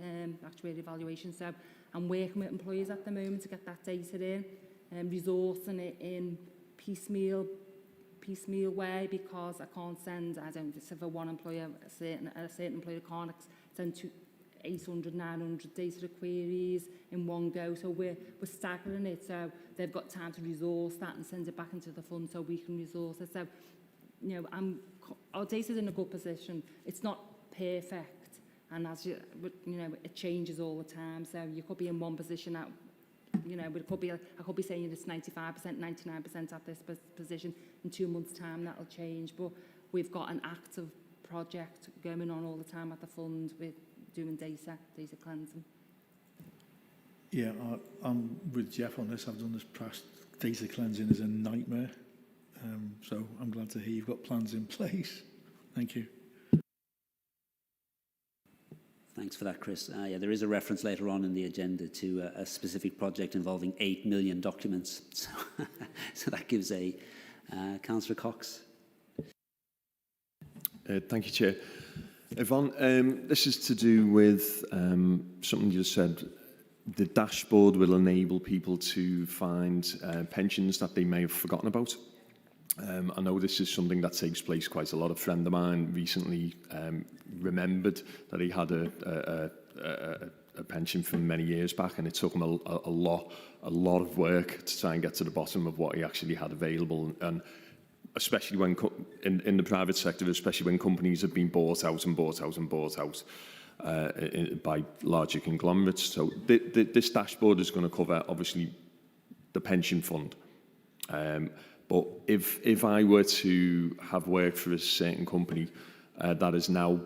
actuarial evaluation. So I'm working with employers at the moment to get that data in, resourcing it in piecemeal way, because I can't send, I don't know, for one employer, a certain employer can't send 800, 900 data queries in one go. So we're staggering it, so they've got time to resource that and send it back into the fund so we can resource it. So, you know, our data's in a good position. It's not perfect, and as you know, it changes all the time. So you could be in one position at, you know, it could be, I could be saying it's 95%, 99% at this position. In 2 months' time, that'll change. But we've got an active project going on all the time at the fund with doing data cleansing. Yeah, I'm with Jeff on this. I've done this past. Data cleansing is a nightmare. So I'm glad to hear you've got plans in place. Thank you. Thanks for that, Chris. Yeah, there is a reference later on in the agenda to a specific project involving 8 million documents. So, so that gives a Councillor Cox. Thank you, Chair. Yvonne, this is to do with something you said. The dashboard will enable people to find pensions that they may have forgotten about. I know this is something that takes place quite a lot. A friend of mine recently remembered that he had a pension from many years back, and it took him a lot of work to try and get to the bottom of what he actually had available. And especially when in the private sector, especially when companies have been bought out by larger conglomerates. So this dashboard is going to cover, obviously, the pension fund. But if I were to have worked for a certain company that is now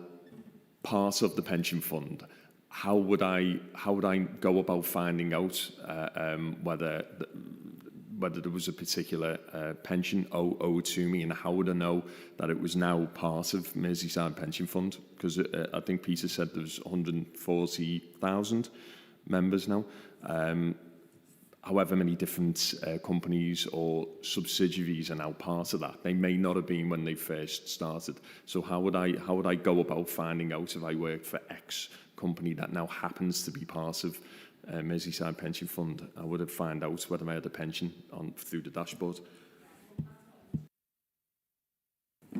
part of the pension fund, how would I go about finding out whether there was a particular pension owed to me, and how would I know that it was now part of Merseyside Pension Fund? Because I think Peter said there's 140,000 members now. However many different companies or subsidiaries are now part of that. They may not have been when they first started. So how would I go about finding out if I worked for X company that now happens to be part of Merseyside Pension Fund? I would have found out whether I had a pension through the dashboard.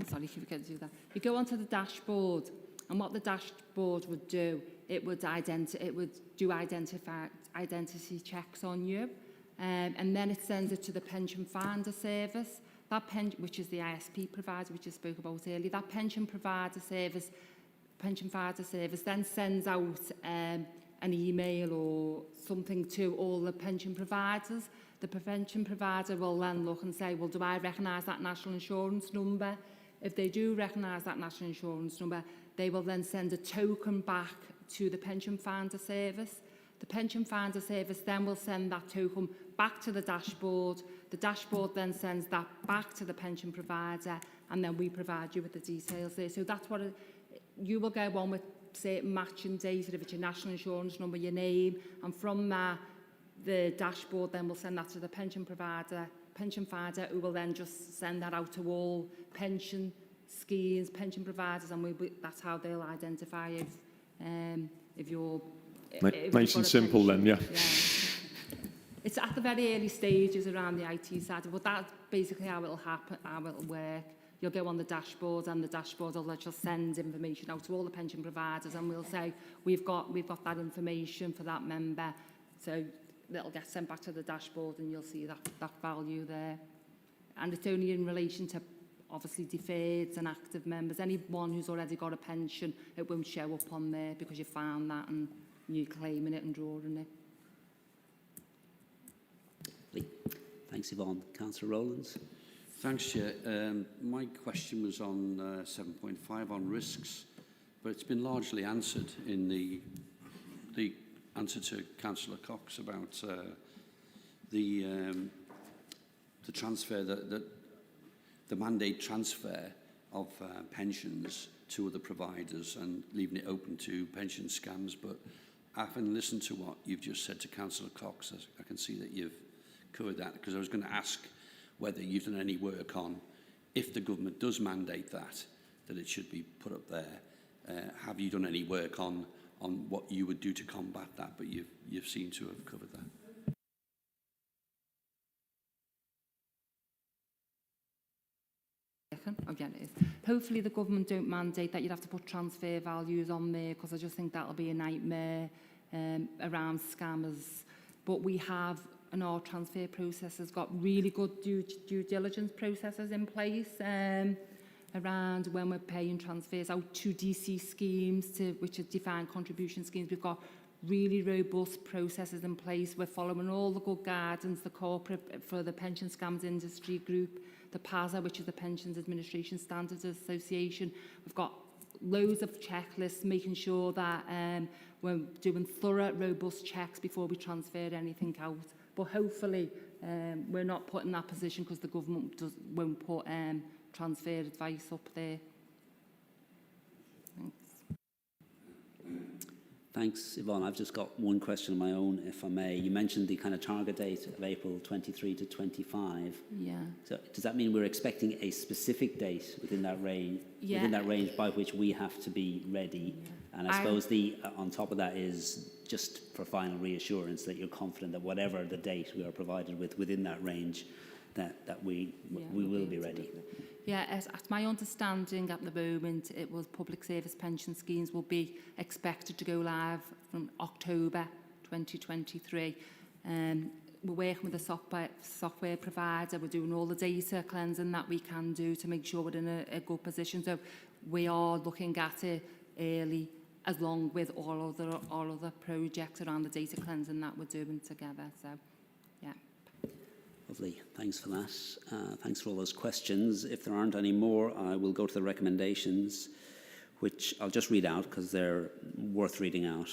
Sorry if you can do that. You go onto the dashboard, and what the dashboard would do, it would do identity checks on you, and then it sends it to the pension finder service. That which is the ISP provider, which I spoke about earlier. That pension finder service then sends out an email or something to all the pension providers. The pension provider will then look and say, well, do I recognise that national insurance number? If they do recognise that national insurance number, they will then send a token back to the pension finder service. The pension finder service then will send that token back to the dashboard. The dashboard then sends that back to the pension provider, and then we provide you with the details there. So that's what you will go on with, certain matching data, if it's your national insurance number, your name, and from that, the dashboard then will send that to the pension provider, pension finder, who will then just send that out to all pension schemes, pension providers, and that's how they'll identify if you're... Nice and simple then, yeah. It's at the very early stages around the IT side, but that's basically how it'll happen, how it'll work. You'll go on the dashboard, and the dashboard will just send information out to all the pension providers, and we'll say, we've got that information for that member. So it'll get sent back to the dashboard, and you'll see that value there. And it's only in relation to, obviously, deferreds and active members. Anyone who's already got a pension, it won't show up on there because you found that and you're claiming it and drawing it. Thanks, Yvonne. Councillor Rowlands. Thanks, Chair. My question was on 7.5 on risks, but it's been largely answered in the answer to Councillor Cox about the transfer, the mandate transfer of pensions to other providers and leaving it open to pension scams. But having listened to what you've just said to Councillor Cox, I can see that you've covered that, because I was going to ask whether you've done any work on, if the government does mandate that it should be put up there. Have you done any work on what you would do to combat that? But you've seemed to have covered that. again, it is. Hopefully the government don't mandate that you'd have to put transfer values on there, because I just think that'll be a nightmare around scammers. But we have, and our transfer process has got really good due diligence processes in place around when we're paying transfers out to DC schemes, which are defined contribution schemes. We've got really robust processes in place. We're following all the good guidance, the corporate for the Pension Scams Industry Group, the PASA, which is the Pensions Administration Standards Association. We've got loads of checklists, making sure that we're doing thorough, robust checks before we transfer anything out. But hopefully we're not put in that position, because the government won't put transfer advice up there. Thanks. Thanks, Yvonne. I've just got one question of my own, if I may. You mentioned the kind of target date of April 23 to 25. Yeah. So does that mean we're expecting a specific date within that range, by which we have to be ready? Yeah. And I suppose the on top of that is just for final reassurance that you're confident that whatever the date we are provided with within that range, that we will be ready. Yeah, as my understanding at the moment, it was public service pension schemes will be expected to go live from October 2023. We're working with a software provider. We're doing all the data cleansing that we can do to make sure we're in a good position. So we are looking at it early, along with all other projects around the data cleansing that we're doing together. So, yeah. Lovely. Thanks for that. Thanks for all those questions. If there aren't any more, I will go to the recommendations, which I'll just read out because they're worth reading out.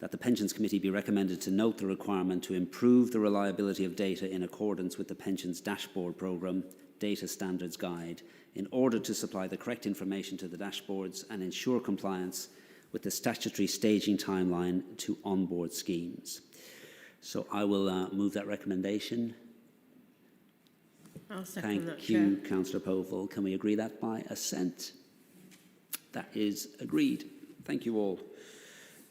That the Pensions Committee be recommended to note the requirement to improve the reliability of data in accordance with the Pensions Dashboard Programme Data Standards Guide in order to supply the correct information to the dashboards and ensure compliance with the statutory staging timeline to onboard schemes. So I will move that recommendation. I'll second that, Thank you, Councillor Povall. Can we agree that by assent? That is agreed. Thank you all.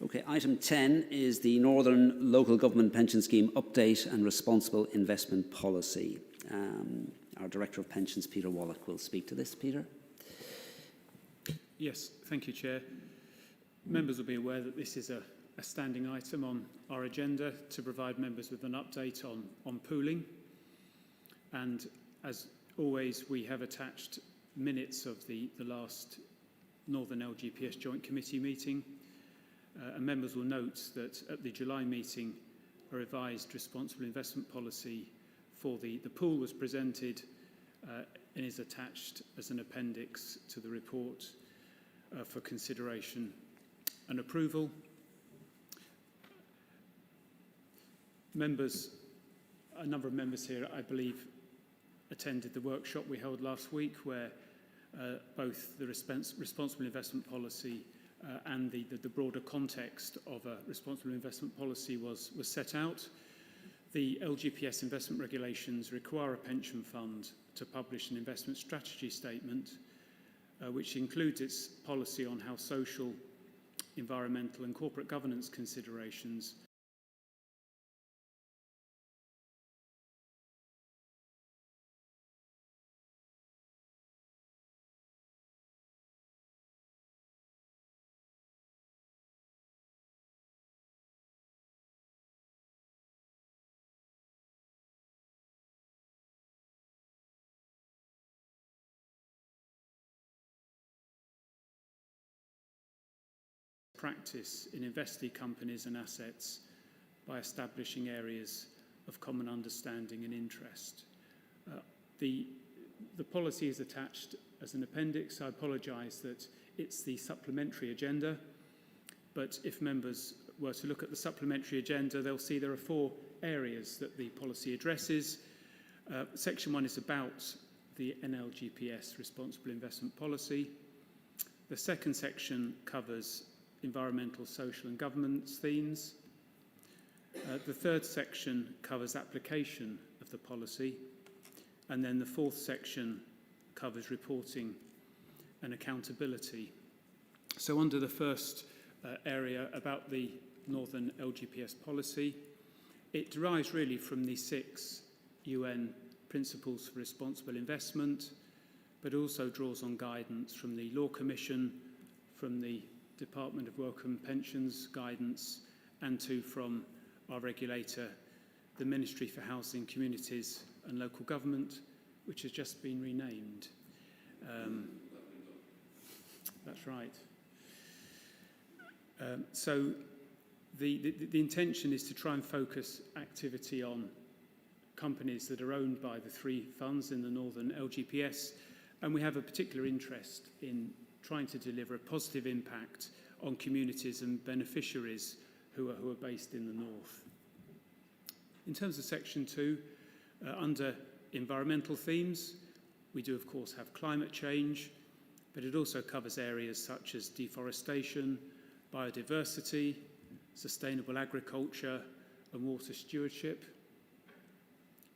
Okay, item 10 is the Northern Local Government Pension Scheme Update and Responsible Investment Policy. Our Director of Pensions, Peter Wallach, will speak to this. Peter? Yes, thank you, Chair. Members will be aware that this is a standing item on our agenda to provide members with an update on pooling. And as always, we have attached minutes of the last Northern LGPS Joint Committee meeting. And members will note that at the July meeting, a revised responsible investment policy for the pool was presented and is attached as an appendix to the report for consideration and approval. Members, a number of members here, I believe, attended the workshop we held last week where both the responsible investment policy and the broader context of a responsible investment policy was set out. The LGPS investment regulations require a pension fund to publish an investment strategy statement, which includes its policy on how social, environmental and corporate governance considerations practice in investee companies and assets by establishing areas of common understanding and interest. The policy is attached as an appendix. I apologise that it's the supplementary agenda, but if members were to look at the supplementary agenda, they'll see there are 4 areas that the policy addresses. Section 1 is about the NLGPS responsible investment policy. The second section covers environmental, social and governance themes. The third section covers application of the policy. And then the fourth section covers reporting and accountability. So under the first area about the Northern LGPS policy, it derives really from the 6 UN principles for responsible investment, but also draws on guidance from the Law Commission, from the Department of Work and Pensions guidance, and from our regulator, the Ministry for Housing, Communities and Local Government, which has just been renamed. That's right. So the intention is to try and focus activity on companies that are owned by the three funds in the Northern LGPS, and we have a particular interest in trying to deliver a positive impact on communities and beneficiaries who are based in the north. In terms of Section 2, under environmental themes, we do of course have climate change, but it also covers areas such as deforestation, biodiversity, sustainable agriculture and water stewardship.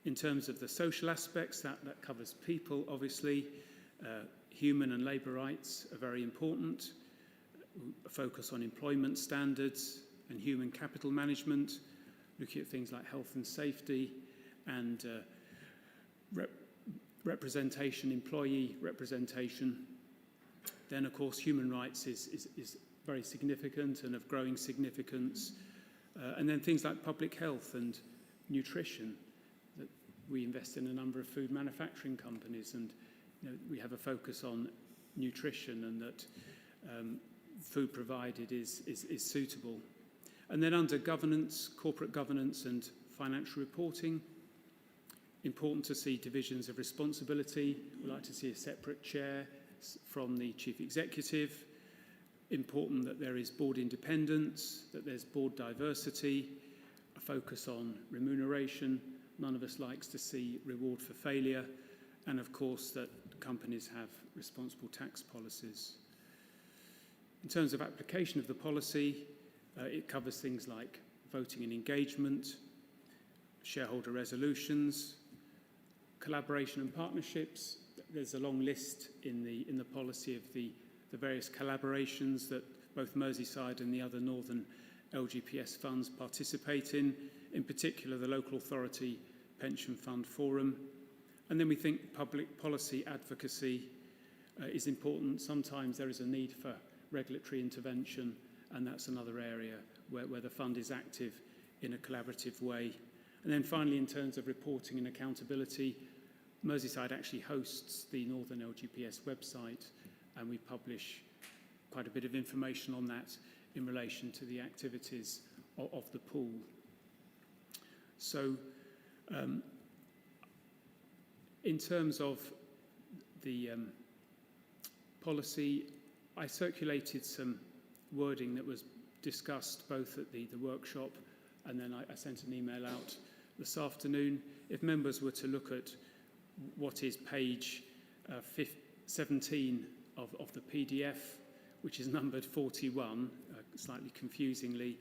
In terms of the social aspects, that covers people, obviously. Human and labour rights are very important. A focus on employment standards and human capital management, looking at things like health and safety and representation, employee representation. Then, of course, human rights is very significant and of growing significance. And then things like public health and nutrition. That we invest in a number of food manufacturing companies, and we have a focus on nutrition and that food provided is suitable. And then under governance, corporate governance and financial reporting, important to see divisions of responsibility. We'd like to see a separate chair from the chief executive. Important that there is board independence, that there's board diversity, a focus on remuneration. None of us likes to see reward for failure. And of course that companies have responsible tax policies. In terms of application of the policy, it covers things like voting and engagement, shareholder resolutions, collaboration and partnerships. There's a long list in the policy of the various collaborations that both Merseyside and the other Northern LGPS funds participate in particular the Local Authority Pension Fund Forum. And then we think public policy advocacy is important. Sometimes there is a need for regulatory intervention, and that's another area where the fund is active in a collaborative way. And then finally, in terms of reporting and accountability, Merseyside actually hosts the Northern LGPS website, and we publish quite a bit of information on that in relation to the activities of the pool. So, in terms of the policy, I circulated some wording that was discussed both at the workshop, and then I sent an email out this afternoon. If members were to look at what is page 17 of the PDF, which is numbered 41, slightly confusingly,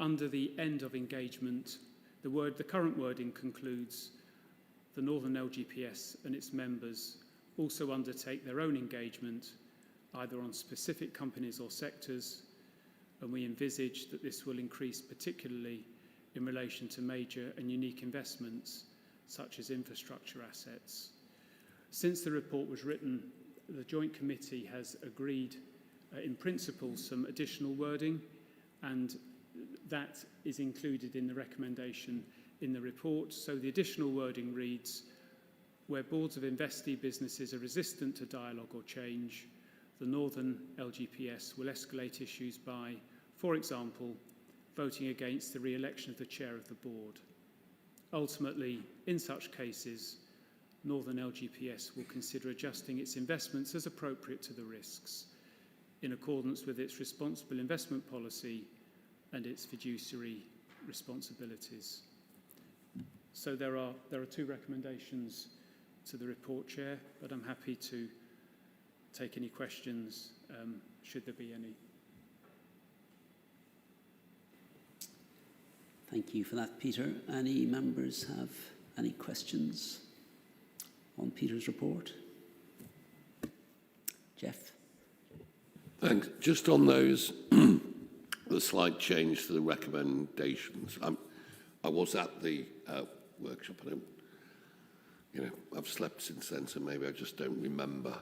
under the end of engagement, the current wording concludes the Northern LGPS and its members also undertake their own engagement either on specific companies or sectors, and we envisage that this will increase particularly in relation to major and unique investments such as infrastructure assets. Since the report was written, the Joint Committee has agreed in principle some additional wording, and that is included in the recommendation in the report. So the additional wording reads, where boards of investee businesses are resistant to dialogue or change, the Northern LGPS will escalate issues by, for example, voting against the re-election of the chair of the board. Ultimately, in such cases, Northern LGPS will consider adjusting its investments as appropriate to the risks, in accordance with its responsible investment policy and its fiduciary responsibilities. So there are two recommendations to the report, Chair, but I'm happy to take any questions, should there be any. Thank you for that, Peter. Any members have any questions on Peter's report? Jeff? Thanks. Just on those, the slight change to the recommendations. I was at the workshop. you know, I've slept since then, so maybe I just don't remember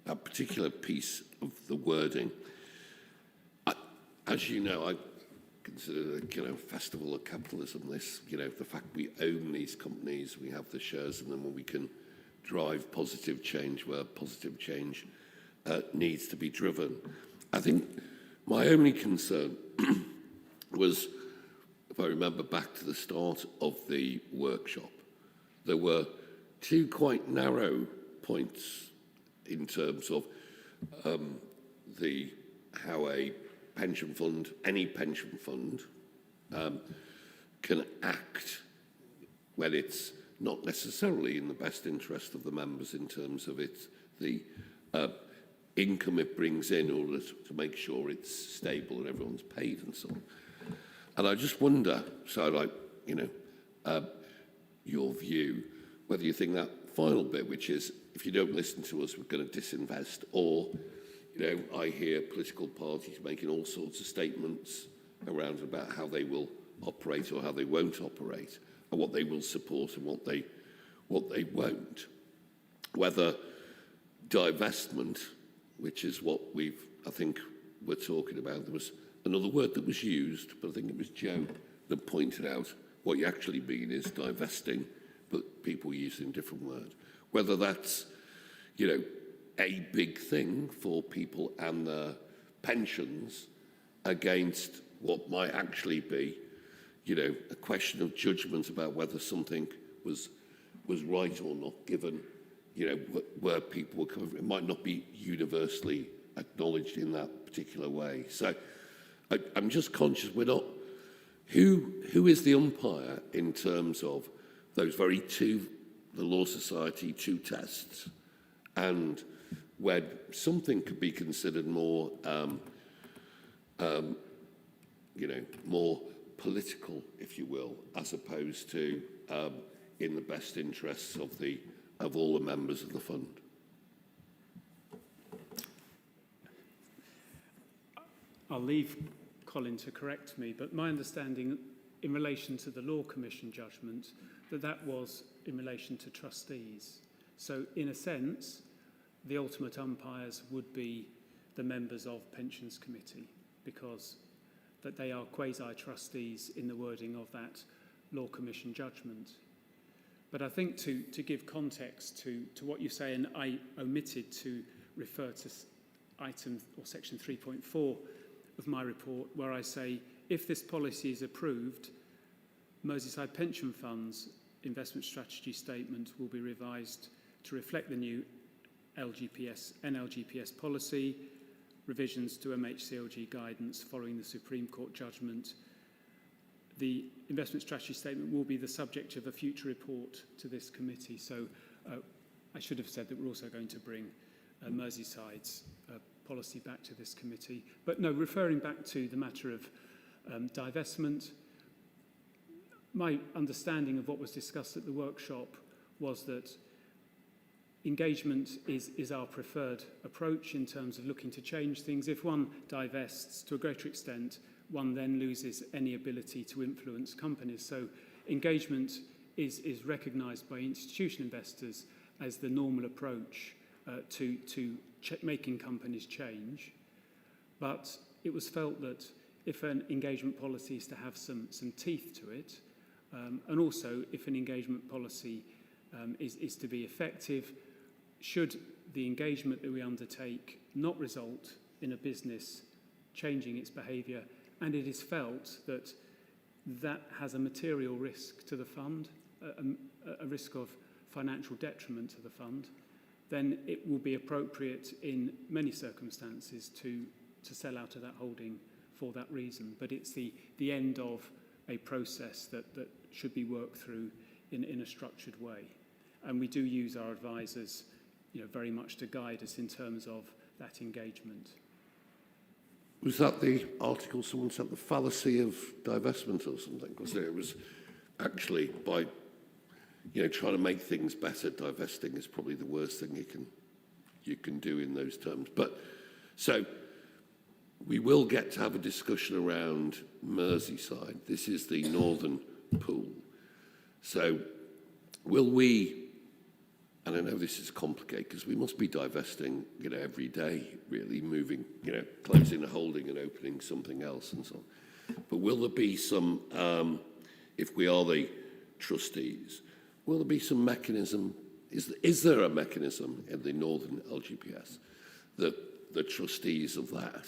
that particular piece of the wording. As you know, I consider it, you know, festival of capitalism. This, you know, the fact we own these companies, we have the shares in them, and we can drive positive change where positive change needs to be driven. I think my only concern was, if I remember back to the start of the workshop, there were two quite narrow points in terms of how a pension fund, any pension fund, can act when it's not necessarily in the best interest of the members in terms of the income it brings in order to make sure it's stable and everyone's paid and so on. And I just wonder, so I'd like, you know, your view, whether you think that final bit, which is, if you don't listen to us, we're going to disinvest, or, you know, I hear political parties making all sorts of statements around about how they will operate or how they won't operate, and what they will support and what they won't. Whether divestment, which is what I think we're talking about, there was another word that was used, but I think it was Joe that pointed out what you actually mean is divesting, but people using a different word. Whether that's, you know, a big thing for people and their pensions against what might actually be, you know, a question of judgment about whether something was right or not, given, you know, where people were coming from. It might not be universally acknowledged in that particular way. So I'm just conscious we're not, who is the umpire in terms of those very the Law Society two tests, and where something could be considered more, you know, more political, if you will, as opposed to in the best interests of all the members of the fund. I'll leave Colin to correct me, but my understanding in relation to the Law Commission judgment, that was in relation to trustees. So in a sense, the ultimate umpires would be the members of Pensions Committee, because that they are quasi-trustees in the wording of that Law Commission judgment. But I think to give context to what you say, and I omitted to refer to item or section 3.4 of my report, where I say, if this policy is approved, Merseyside Pension Fund's investment strategy statement will be revised to reflect the new NLGPS policy, revisions to MHCLG guidance following the Supreme Court judgment. The investment strategy statement will be the subject of a future report to this committee. So I should have said that we're also going to bring Merseyside's policy back to this committee. But no, referring back to the matter of divestment, my understanding of what was discussed at the workshop was that engagement is our preferred approach in terms of looking to change things. If one divests to a greater extent, one then loses any ability to influence companies. So engagement is recognised by institutional investors as the normal approach to making companies change. But it was felt that if an engagement policy is to have some teeth to it, and also if an engagement policy is to be effective, should the engagement that we undertake not result in a business changing its behaviour, and it is felt that that has a material risk to the fund, a risk of financial detriment to the fund, then it will be appropriate in many circumstances to sell out of that holding for that reason. But it's the end of a process that should be worked through in a structured way. And we do use our advisors, very much to guide us in terms of that engagement. Was that the article someone said, the fallacy of divestment or something? Because it was actually by, trying to make things better, divesting is probably the worst thing you can do in those terms. But so we will get to have a discussion around Merseyside. This is the northern pool. So will we, and I know this is complicated because we must be divesting, every day, really moving, closing, holding and opening something else and so on. But will there be some, if we are the trustees, will there be some mechanism, is there a mechanism in the Northern LGPS that the trustees of that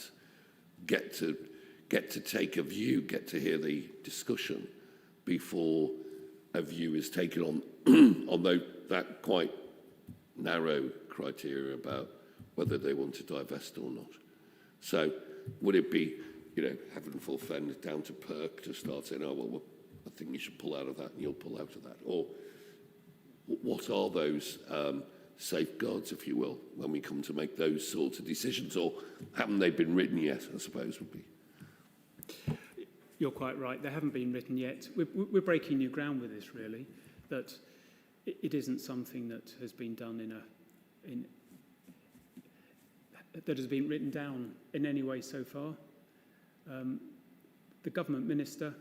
get to take a view, get to hear the discussion before a view is taken on that quite narrow criteria about whether they want to divest or not? So would it be, heaven forfend, down to Perk to start saying, oh, well, I think you should pull out of that and you'll pull out of that? Or what are those safeguards, if you will, when we come to make those sorts of decisions? Or haven't they been written yet, I suppose would be. You're quite right. They haven't been written yet. We're breaking new ground with this, really, that it isn't something that has been done that has been written down in any way so far. The government minister,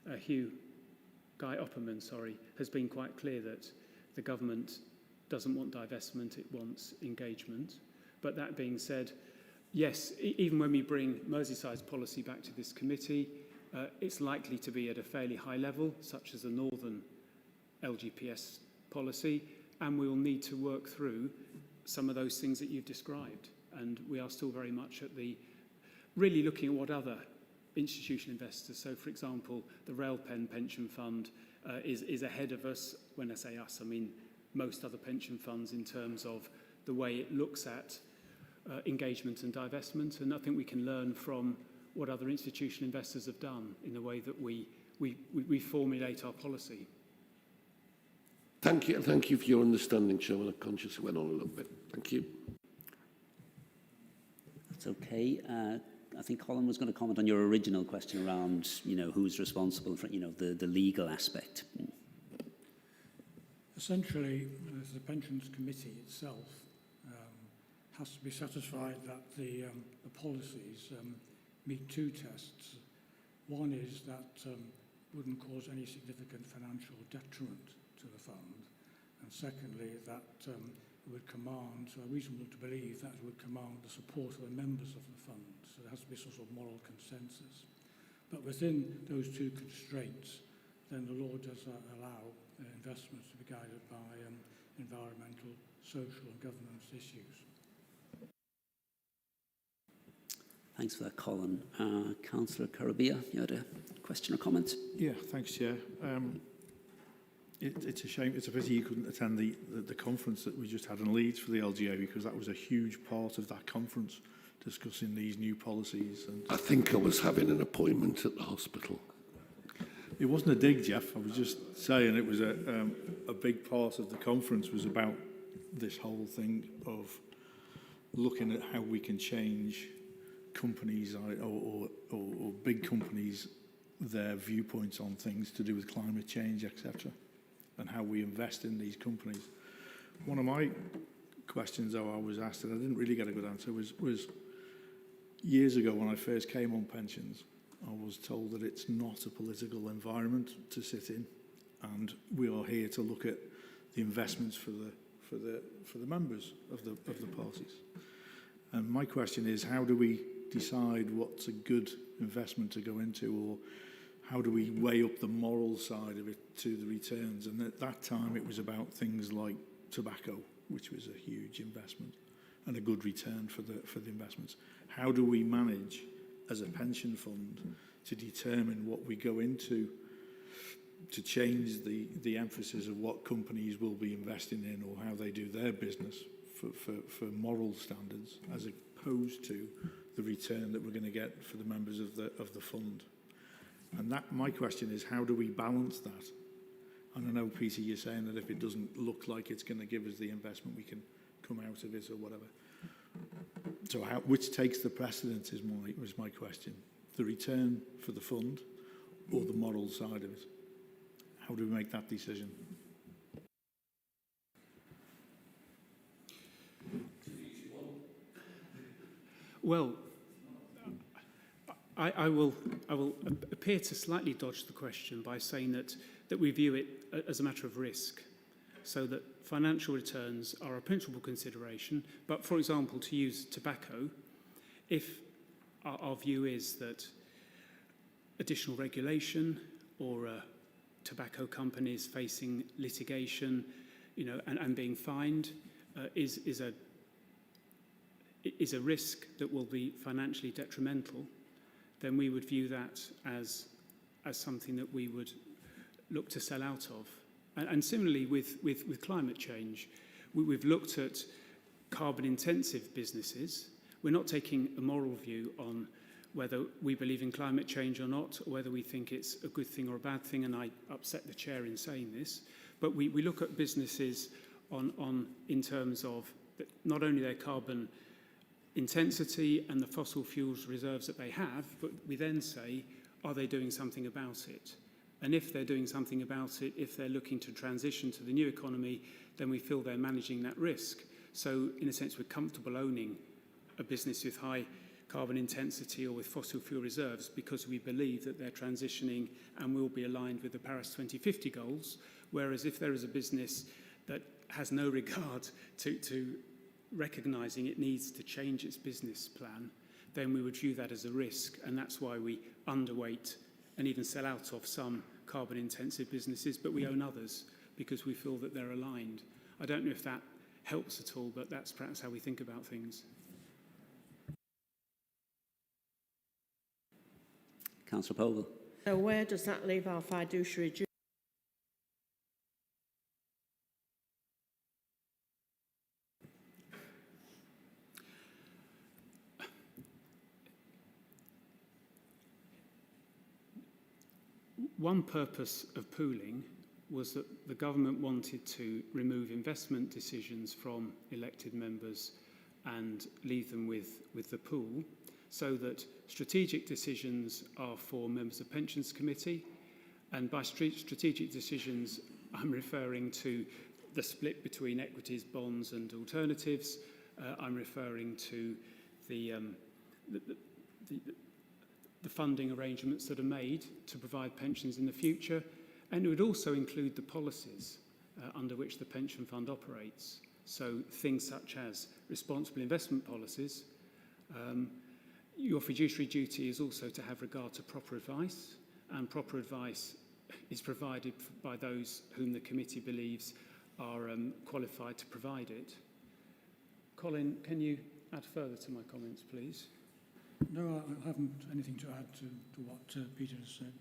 Guy Opperman, has been quite clear that the government doesn't want divestment, it wants engagement. But that being said, yes, even when we bring Merseyside's policy back to this committee, it's likely to be at a fairly high level, such as the Northern LGPS policy, and we will need to work through some of those things that you've described. And we are still very much at really looking at what other institutional investors, so for example, the Railpen pension fund is ahead of us. When I say us, I mean most other pension funds in terms of the way it looks at engagement and divestment, and I think we can learn from what other institutional investors have done in the way that we formulate our policy. Thank you for your understanding, Chairman. I'm conscious it went on a little bit. Thank you. That's okay. I think Colin was going to comment on your original question around, who's responsible for, the legal aspect. Essentially, the Pensions Committee itself has to be satisfied that the policies meet two tests. One is that wouldn't cause any significant financial detriment to the fund, and secondly, that it would command, so reasonable to believe that it would command the support of the members of the fund. So there has to be some sort of moral consensus. But within those two constraints, then the law does allow investments to be guided by environmental, social and governance issues. Thanks for that, Colin. Councillor Carabia, you had a question or comment? Yeah, thanks, Chair. It's a shame, it's a pity you couldn't attend the conference that we just had in Leeds for the LGA, because that was a huge part of that conference, discussing these new policies. And I think I was having an appointment at the hospital. it wasn't a dig, Jeff. I was just saying it was a big part of the conference was about this whole thing of looking at how we can change companies or big companies, their viewpoints on things to do with climate change, etc., and how we invest in these companies. One of my questions, though, I was asked, and I didn't really get a good answer, was years ago when I first came on pensions, I was told that it's not a political environment to sit in, and we are here to look at the investments for the members of the parties. And my question is, how do we decide what's a good investment to go into, or how do we weigh up the moral side of it to the returns? And at that time, it was about things like tobacco, which was a huge investment and a good return for the investments. How do we manage as a pension fund to determine what we go into to change the emphasis of what companies will be investing in or how they do their business for moral standards, as opposed to the return that we're going to get for the members of the fund? And that, my question is, how do we balance that? And I know, Peter, you're saying that if it doesn't look like it's going to give us the investment, we can come out of it or whatever. So which takes the precedence is my question. The return for the fund or the moral side of it? How do we make that decision? Well, I will appear to slightly dodge the question by saying that we view it as a matter of risk, so that financial returns are a principal consideration. But, for example, to use tobacco, if our view is that additional regulation or tobacco companies facing litigation, and being fined is a risk that will be financially detrimental, then we would view that as something that we would look to sell out of. And similarly with climate change, we've looked at carbon-intensive businesses. We're not taking a moral view on whether we believe in climate change or not, or whether we think it's a good thing or a bad thing, and I upset the chair in saying this. But we look at businesses in terms of not only their carbon intensity and the fossil fuels reserves that they have, but we then say, are they doing something about it? And if they're doing something about it, if they're looking to transition to the new economy, then we feel they're managing that risk. So in a sense, we're comfortable owning a business with high carbon intensity or with fossil fuel reserves, because we believe that they're transitioning and will be aligned with the Paris 2050 goals. Whereas if there is a business that has no regard to recognising it needs to change its business plan, then we would view that as a risk, and that's why we underweight and even sell out of some carbon-intensive businesses, but we own others because we feel that they're aligned. I don't know if that helps at all, but that's perhaps how we think about things. Councillor Pogle. So where does that leave our fiduciary duty? One purpose of pooling was that the government wanted to remove investment decisions from elected members and leave them with the pool, so that strategic decisions are for members of Pensions Committee. And by strategic decisions, I'm referring to the split between equities, bonds and alternatives. I'm referring to the funding arrangements that are made to provide pensions in the future. And it would also include the policies under which the pension fund operates. So things such as responsible investment policies. Your fiduciary duty is also to have regard to proper advice, and proper advice is provided by those whom the committee believes are qualified to provide it. Colin, can you add further to my comments, please? No, I haven't anything to add to what Peter has said.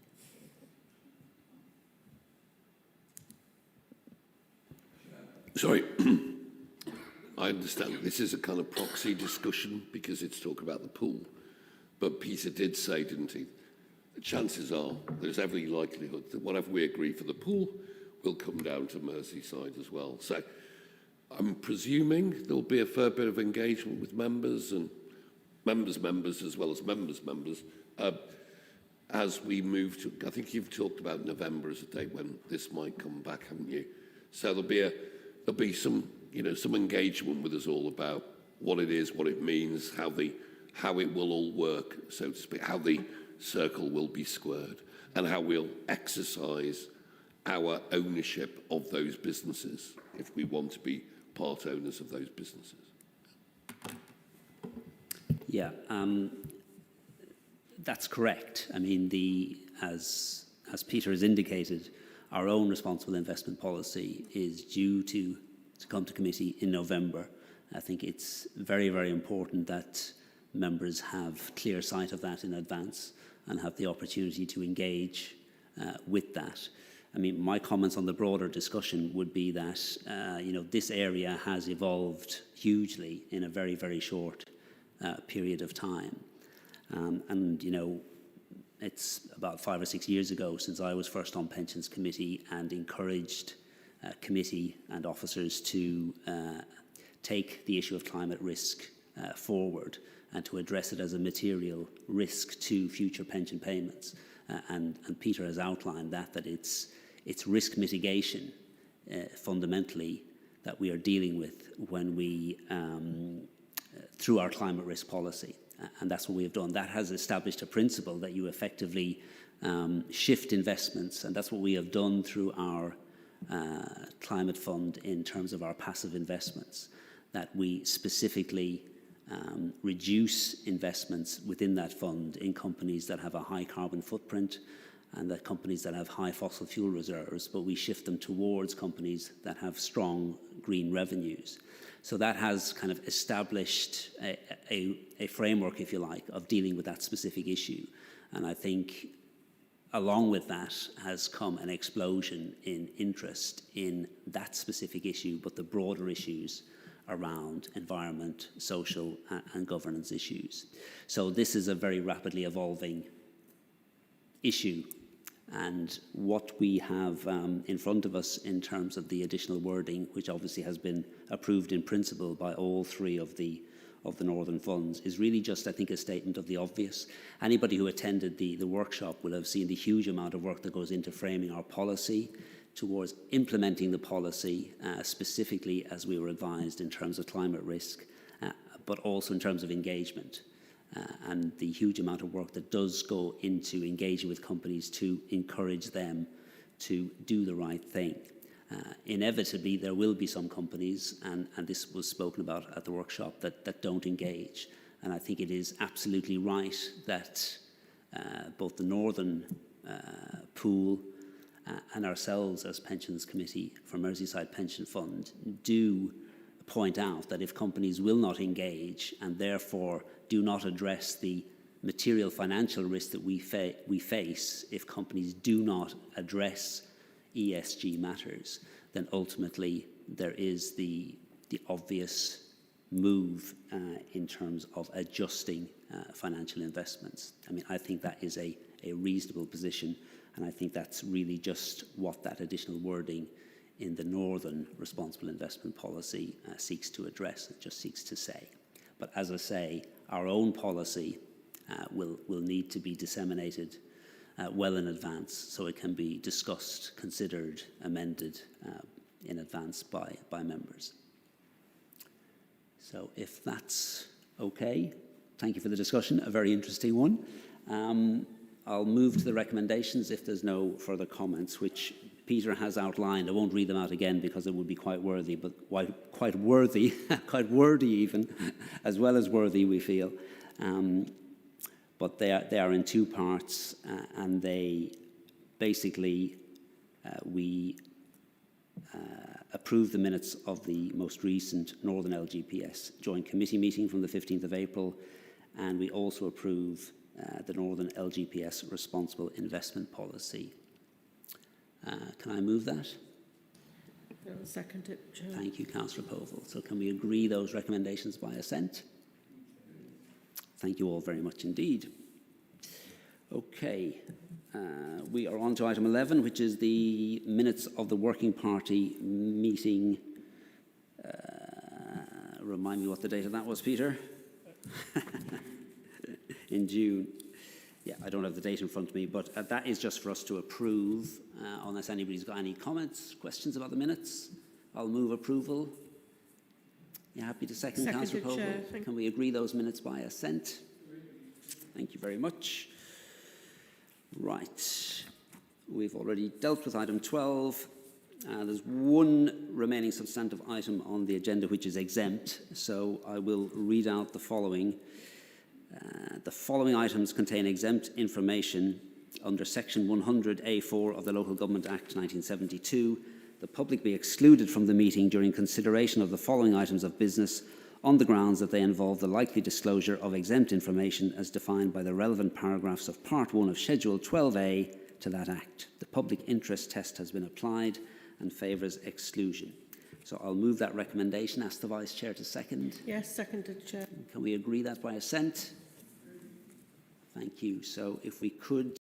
Sorry. I understand this is a kind of proxy discussion because it's talking about the pool. But Peter did say, didn't he, the chances are there's every likelihood that whatever we agree for the pool will come down to Merseyside as well. So I'm presuming there'll be a fair bit of engagement with members and members as well as members as we move to, I think you've talked about November as a date when this might come back, haven't you? So there'll be some, some engagement with us all about what it is, what it means, how it will all work, so to speak, how the circle will be squared, and how we'll exercise our ownership of those businesses if we want to be part owners of those businesses. Yeah, that's correct. I mean, as Peter has indicated, our own responsible investment policy is due to come to committee in November. I think it's very, very important that members have clear sight of that in advance and have the opportunity to engage with that. I mean, my comments on the broader discussion would be that, this area has evolved hugely in a very, very short period of time. It's about 5 or 6 years ago since I was first on Pensions Committee and encouraged committee and officers to take the issue of climate risk forward and to address it as a material risk to future pension payments. And Peter has outlined that it's risk mitigation fundamentally that we are dealing with when we through our climate risk policy. and that's what we have done. That has established a principle that you effectively shift investments, and that's what we have done through our climate fund in terms of our passive investments, that we specifically reduce investments within that fund in companies that have a high carbon footprint and that companies that have high fossil fuel reserves, but we shift them towards companies that have strong green revenues. So that has kind of established a framework, if you like, of dealing with that specific issue. And I think along with that has come an explosion in interest in that specific issue, but the broader issues around environment, social and governance issues. So this is a very rapidly evolving issue. And what we have in front of us in terms of the additional wording, which obviously has been approved in principle by all three of the Northern Funds, is really just, I think, a statement of the obvious. Anybody who attended the workshop will have seen the huge amount of work that goes into framing our policy towards implementing the policy, specifically as we were advised in terms of climate risk, but also in terms of engagement. And the huge amount of work that does go into engaging with companies to encourage them to do the right thing. Inevitably, there will be some companies, and this was spoken about at the workshop, that don't engage. And I think it is absolutely right that both the Northern Pool and ourselves as Pensions Committee for Merseyside Pension Fund do point out that if companies will not engage and therefore do not address the material financial risk that we face if companies do not address ESG matters, then ultimately there is the obvious move in terms of adjusting financial investments. I mean, I think that is a reasonable position, and I think that's really just what that additional wording in the Northern Responsible Investment Policy seeks to address. It just seeks to say. But as I say, our own policy will need to be disseminated well in advance, so it can be discussed, considered, amended in advance by members. So if that's okay, thank you for the discussion, a very interesting one. I'll move to the recommendations if there's no further comments, which Peter has outlined. I won't read them out again because it would be quite worthy, but quite worthy, quite wordy even, as well as worthy, we feel. But they are in two parts, and they basically, we approve the minutes of the most recent Northern LGPS Joint Committee meeting from the 15th of April, and we also approve the Northern LGPS Responsible Investment Policy. Can I move that? I'll second it, Chair. Thank you, Councillor Povell. So can we agree those recommendations by assent? Thank you all very much indeed. Okay, we are on to item 11, which is the minutes of the Working Party meeting. Remind me what the date of that was, Peter? In June. Yeah, I don't have the date in front of me, but that is just for us to approve, unless anybody's got any comments, questions about the minutes. I'll move approval. You happy to second, Councillor Povell? Can we agree those minutes by assent? Thank you very much. Right, we've already dealt with item 12. There's one remaining substantive item on the agenda which is exempt, so I will read out the following. The following items contain exempt information under Section 100A4 of the Local Government Act 1972. The public be excluded from the meeting during consideration of the following items of business on the grounds that they involve the likely disclosure of exempt information as defined by the relevant paragraphs of Part 1 of Schedule 12A to that Act. The public interest test has been applied and favours exclusion. So I'll move that recommendation. Ask the Vice Chair to second. Yes, seconded, Chair. Can we agree that by assent? Thank you. So if we could